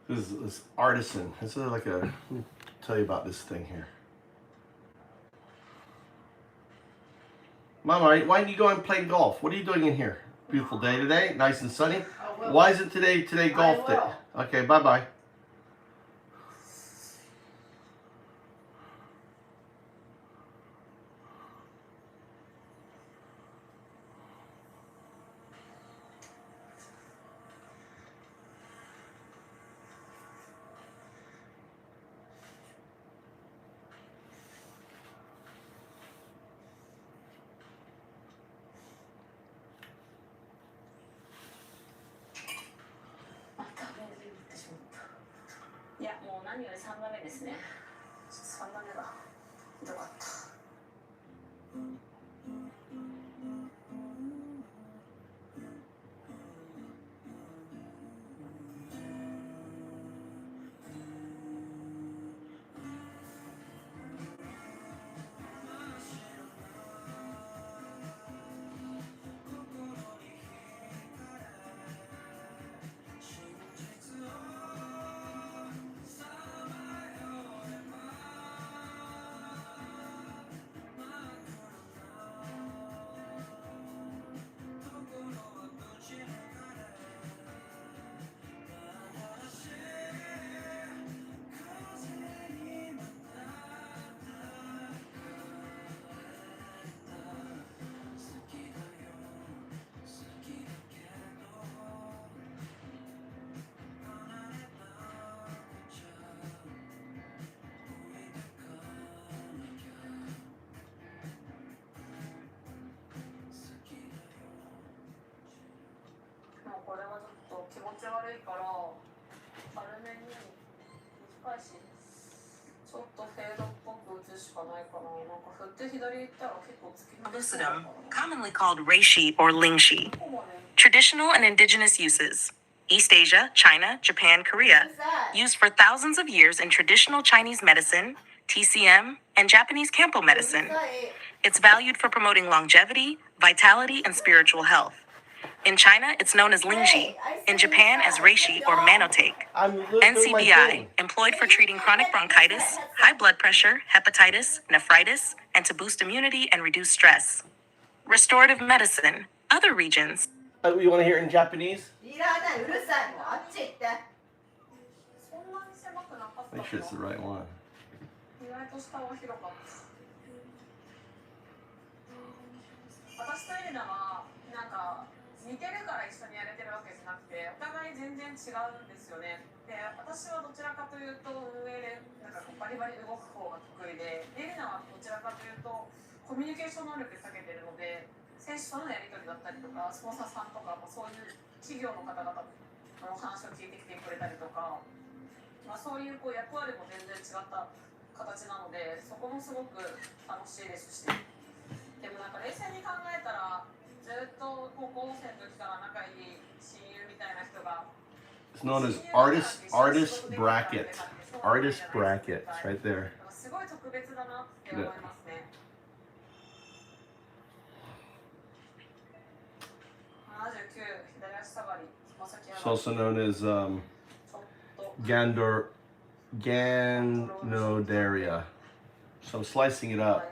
This is artisan. This is like a. Let me tell you about this thing here. Mama, why didn't you go and play golf? What are you doing in here? Beautiful day today, nice and sunny. Why is it today golf day? Okay, bye bye. Pellucidum, commonly called reishi or lingshi. Traditional and indigenous uses. East Asia, China, Japan, Korea. Used for thousands of years in traditional Chinese medicine, TCM, and Japanese Kampo medicine. It's valued for promoting longevity, vitality, and spiritual health. In China, it's known as lingshi. In Japan, as reishi or manotake. NCBI, employed for treating chronic bronchitis, high blood pressure, hepatitis, nephritis, and to boost immunity and reduce stress. Restorative medicine. Other regions. You want to hear it in Japanese? Make sure it's the right one. 似てるから一緒にやれてるわけじゃなくて、お互い全然違うんですよね。で、私はどちらかというと運営でなんかこうバリバリ動く方が得意で、レリナはどちらかというとコミュニケーション能力に長けてるので、選手とのやり取りだったりとか、スポンサーさんとかもそういう企業の方々のお話を聞いてきてくれたりとか、そういうこう役割も全然違った形なので、そこもすごく楽しいですし、でもなんか冷静に考えたら。It's known as artist bracket. Artist bracket. It's right there. It's also known as Ganodaria. So I'm slicing it up.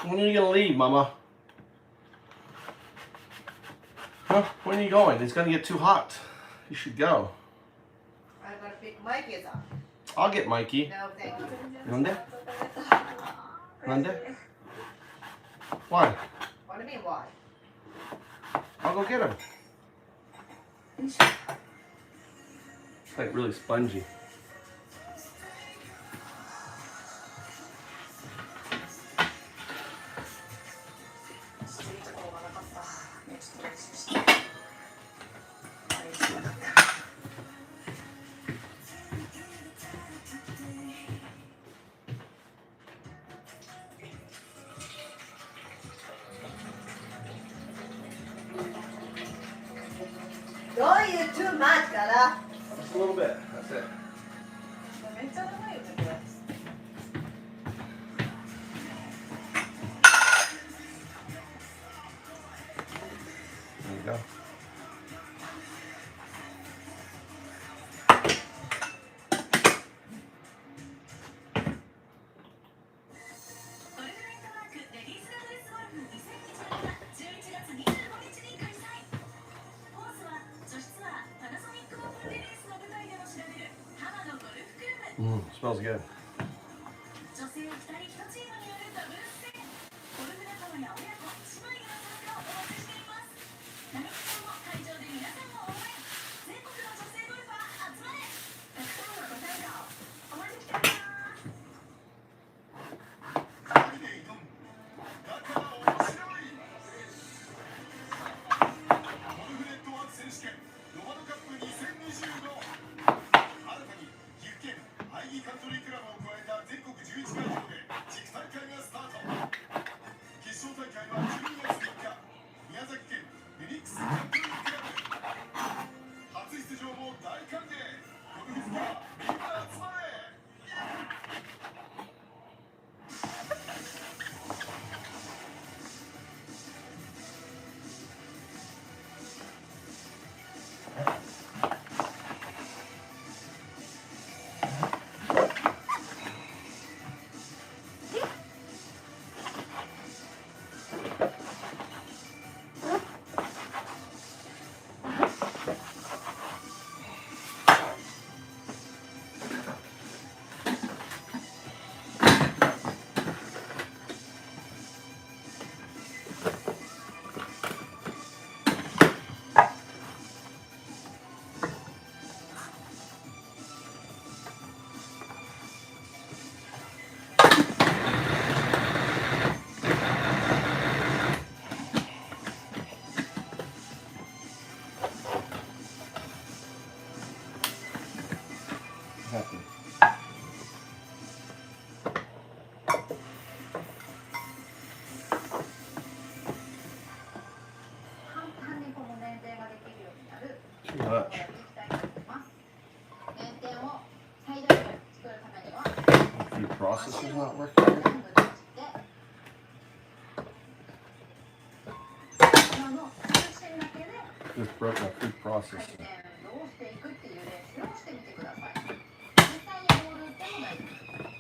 When are you gonna leave, Mama? Huh? When are you going? It's gonna get too hot. You should go. I'm gonna pick Mikey's up. I'll get Mikey. No, thank you. Nande? Nande? Why? What do you mean, why? I'll go get him. It's like really spongy. Don't use too much から。 Just a little bit. That's it. めっちゃ長いよねこれ。There you go. Smells good. Happy. 簡単にこの捻転ができるようになる Too これを much. やっていきたいと思います。捻転を最大限作るためには Food processor's not working. 全部閉じて今の中心だけで Just broke my food 回 processor. 転運動をしていくっていう練習をしてみてください。実際にボール打っても大丈夫です。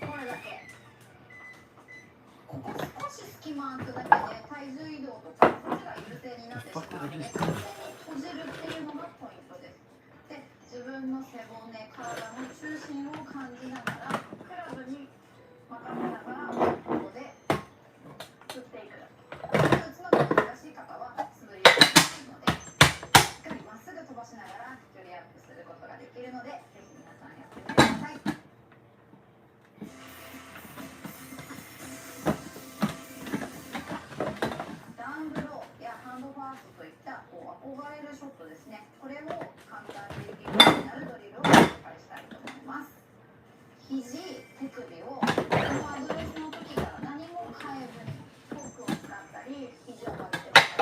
これだけ。ここ少し隙間空くだけで体重移動とかそっちが優勢になってしまうので完全に閉じるっていうのがポイントです。で、自分の背骨、体の中心を感じながらクラブに任せながらここで打っていくだけ。打つのが難しい方は素振りをしますのでしっかりまっすぐ飛ばしながら距離アップすることができるのでぜひ皆さんやってみてください。ダウンブローやハンドファーストといった憧れるショットですね。これを簡単にできるようになるドリルを紹介したいと思います。肘、手首をこのアドレスの時から何も変えずにフォークを使ったり肘を曲げてみた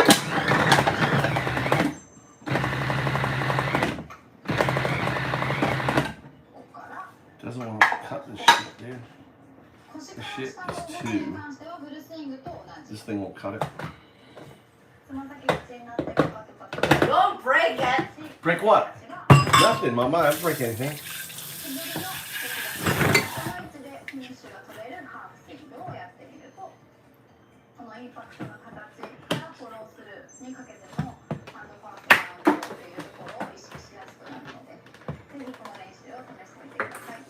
りここから Doesn't want to cut this shit, dude. 腰から下の動きに関してはフルスイングと同じ。 This thing won't cut it. つま先立ちになってかかとかと Don't break it! Break what? Nothing, Mama. I didn't break anything. 素振りのこの位置でフィニッシュが取れるハーフスイングをやってみるとこのインパクトの形からフォロースルーにかけてのハンドファーストのアウトというところを意識しやすくなるのでぜひこの練習を試してみてください。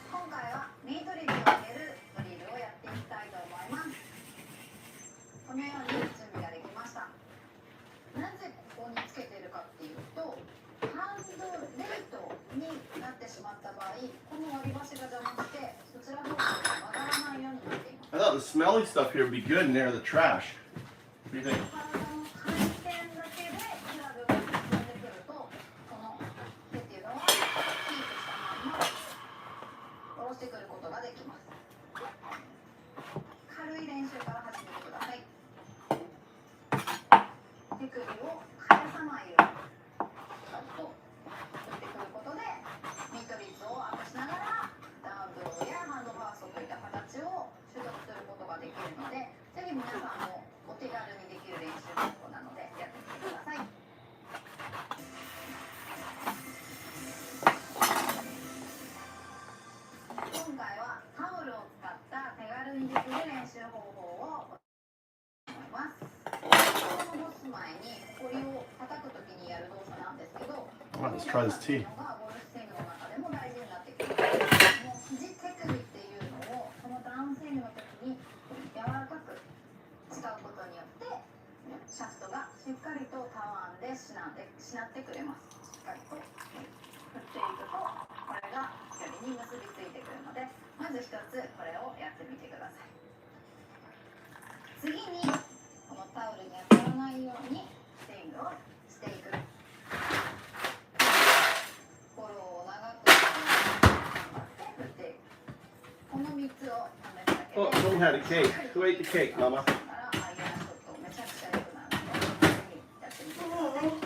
今回はミート率を上げるドリルをやっていきたいと思います。このように準備ができました。なぜここにつけているかっていうとハンドレートになってしまった場合この割り箸が邪魔してそちら方向に曲がらないようになっています。 I thought the smelly stuff here would be good near the trash. What do you think? 体の回転だけでクラブが進んでくるとこの手っていうのはキープしたまんま下ろしてくることができます。軽い練習から始めてください。手首を返さないようにと振ってくることでミート率をアップしながらダウンブローやハンドファーストといった形を習得することができるので、ぜひ皆さんもお手軽にできる練習方法なのでやってみてください。今回はタオルを使った手軽にできる練習方法を思います。このボス前にこりを叩くときにやる動作なんですけど、Let's try this tea. ゴルフスイングの中でも大事になってくるんですけども、肘手首っていうのをこのダウンスイングの時に柔らかく使うことによってシャフトがしっかりとたわんでしなってくれます。しっかりと振っていくとこれが距離に結びついてくるので、まず一つこれをやってみてください。次にこのタオルに当たらないようにスイングをしていく。フォローを長くして頑張って振っていく。この3つを試すだけで Oh, someone had a cake. Who ate the cake, Mama? アイアンショットめちゃくちゃ良くなるので、ぜひやってみてください。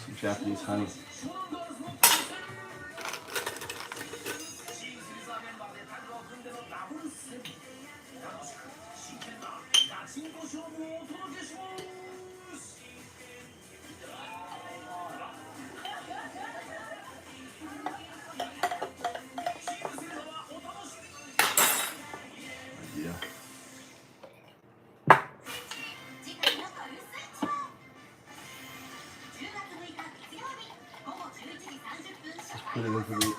Some Japanese honey. Yeah. Put it into the.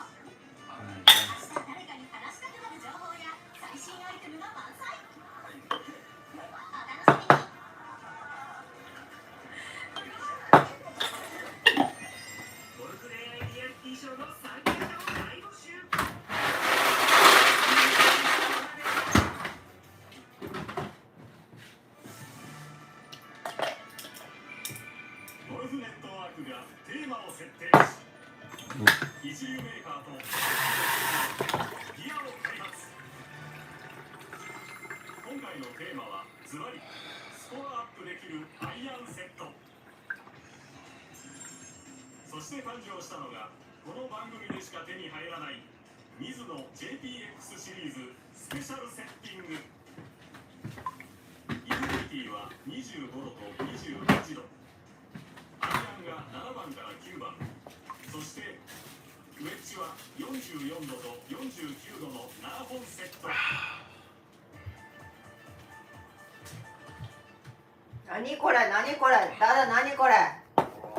Nani kore? Nani kore? Dada, nani kore?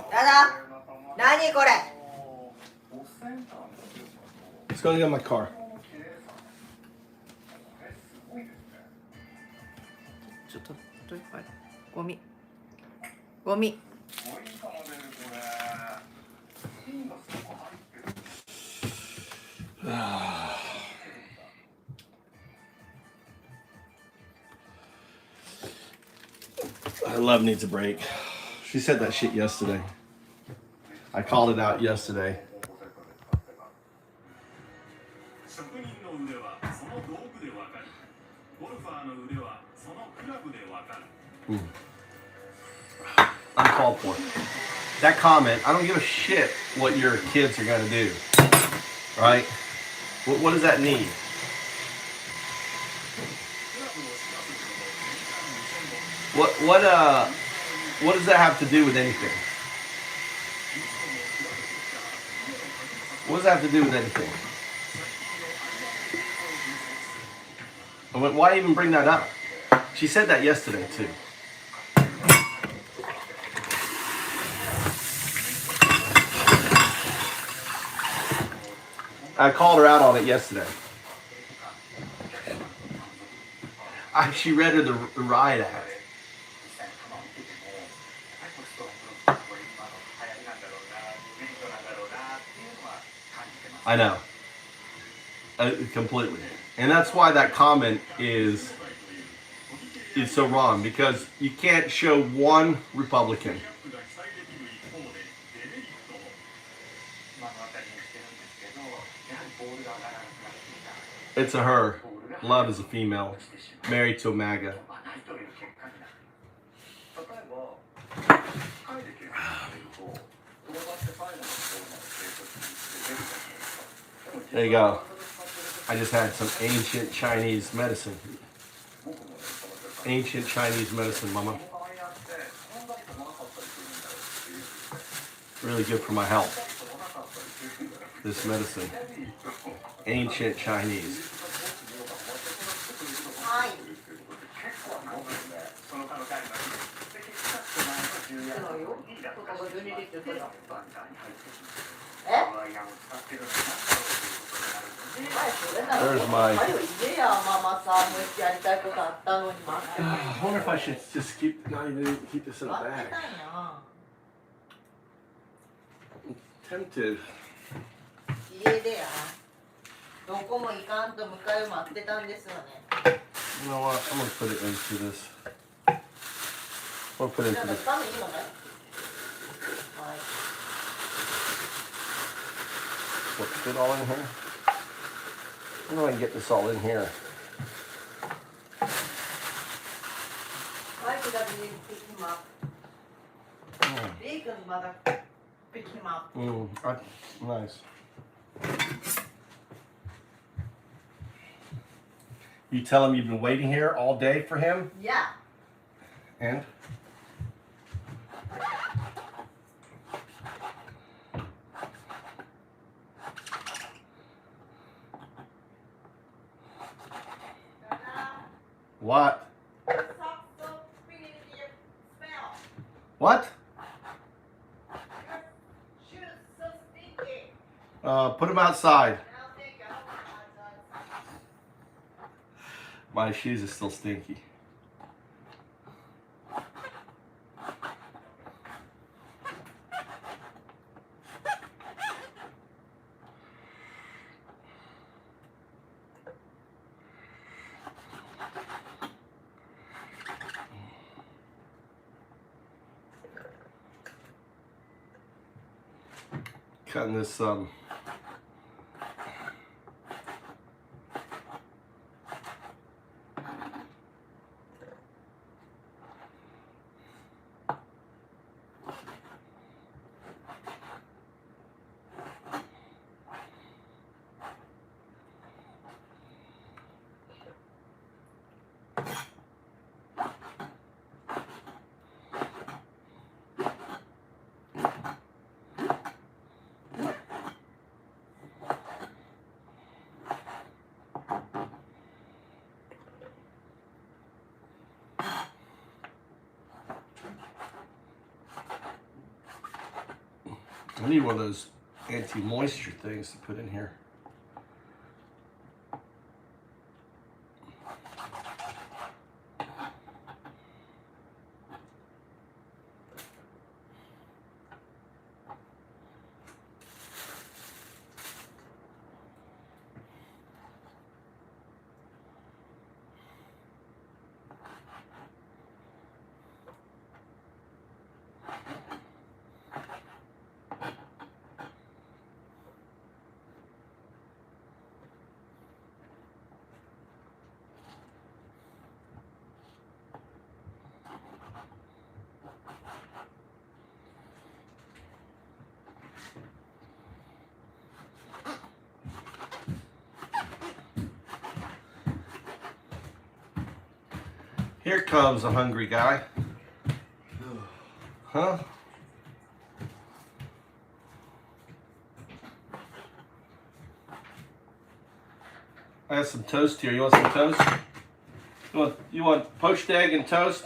Dada, nani kore? Let's go get my car. ちょっとゴミ。ゴミ。Her love needs a break. She said that shit yesterday. I called it out yesterday. Uncalled for. That comment, I don't give a shit what your kids are gonna do. Right? What does that need? What does that have to do with anything? What does that have to do with anything? Why even bring that up? She said that yesterday too. I called her out on it yesterday. She read her the riot act. I know. Completely. And that's why that comment is so wrong, because you can't show one Republican It's a her. Love is a female. Married to a MAGA. There you go. I just had some ancient Chinese medicine. Ancient Chinese medicine, mama. Really good for my health. This medicine. Ancient Chinese. はい。There's my. I wonder if I should just not even keep this in a bag. I'm tempted. 家でやどこも行かんと迎えを待ってたんですよね。 You know what? I'm gonna put it into this. I'm gonna put it into this. 中身いいのね。はい。 What, fit all in here? How do I get this all in here? Why could I pick him up? Bacon, mother, pick him up. Nice. You tell him you've been waiting here all day for him? Yeah. And? What? Stop spinning your smell. What? Your shoes so stinky. Put him outside. I'll take it outside. My shoes are still stinky. Cutting this I need one of those anti-moisture things to put in here. Here comes a hungry guy. Huh? I have some toast here. You want some toast? You want poached egg and toast?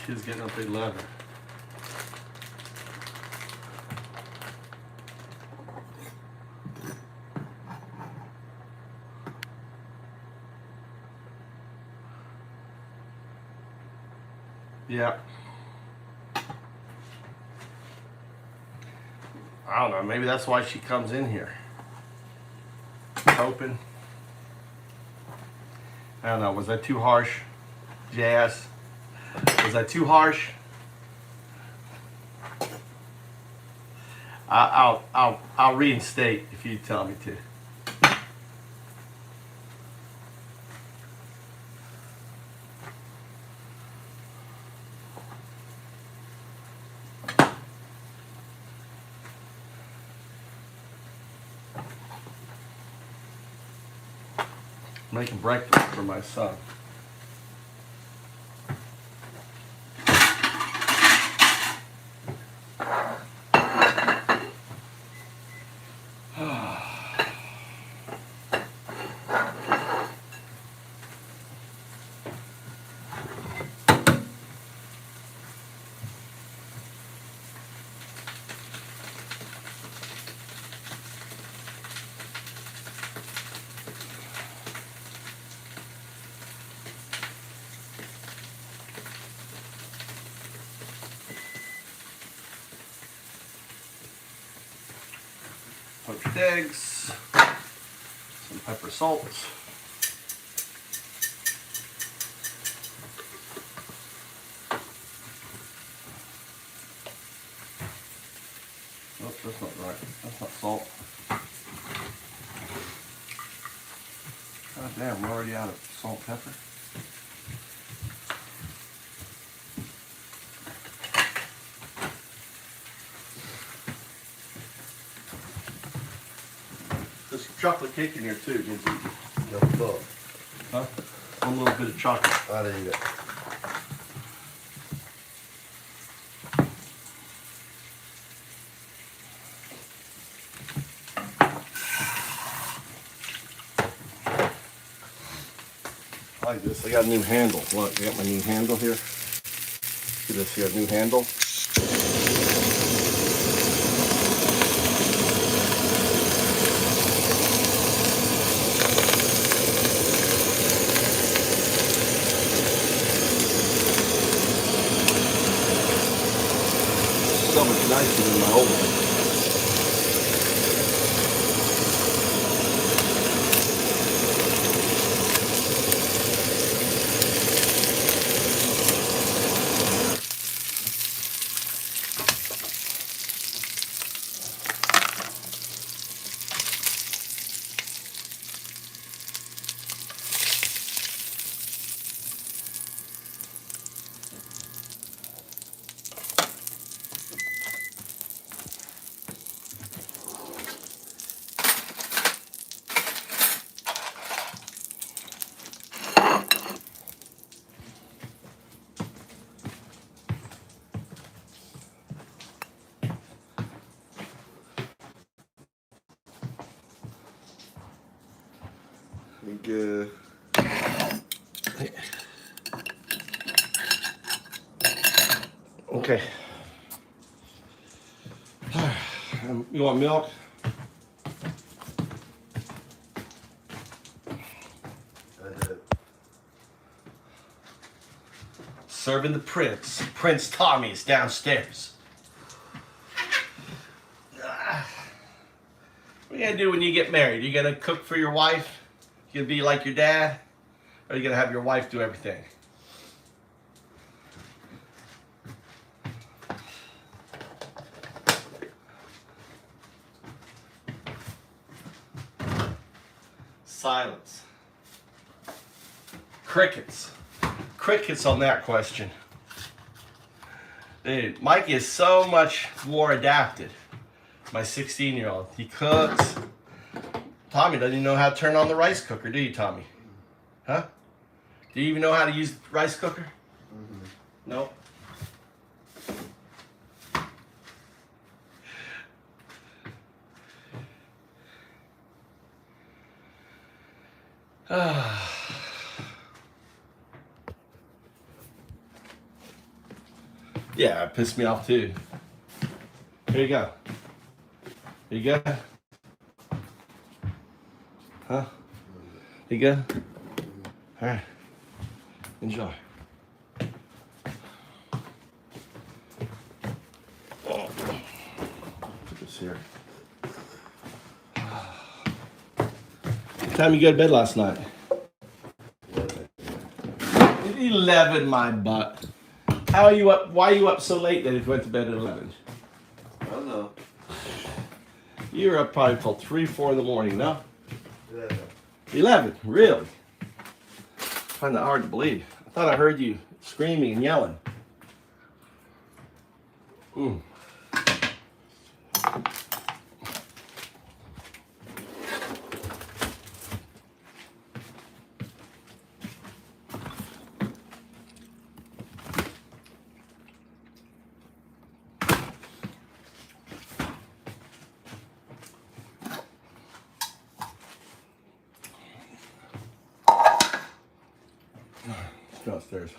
She's getting up 11. Yeah. I don't know. Maybe that's why she comes in here. Open. I don't know. Was that too harsh? Jazz? Was that too harsh? I'll reinstate if you tell me to. Making breakfast for my son. poached eggs, some pepper salt. Nope, that's not right. That's not salt. God damn, we're already out of salt and pepper. There's chocolate cake in here too, Lindsay. No fuck. Huh? One little bit of chocolate. I didn't get it. I like this. I got a new handle. Look, I got my new handle here. See this here, new handle. So much nicer than my old one. Good. Okay. You want milk? I did. Serving the prince. Prince Tommy's downstairs. What are you gonna do when you get married? You gonna cook for your wife? You gonna be like your dad? Or are you gonna have your wife do everything? Silence. Crickets. Crickets on that question. Dude, Mike is so much more adapted. My 16-year-old. He cooks. Tommy doesn't even know how to turn on the rice cooker, do you, Tommy? Huh? Do you even know how to use the rice cooker? Mm-hmm. No. Yeah, it pissed me off too. Here you go. Here you go. Huh? You good? All right. Enjoy. Oh. Put this here. What time you go to bed last night? 11, my butt. How are you up? Why are you up so late that you went to bed at 11? I don't know. You were up probably till 3, 4 in the morning, no? Yeah. 11, really? I find that hard to believe. I thought I heard you screaming and yelling. Let's go upstairs.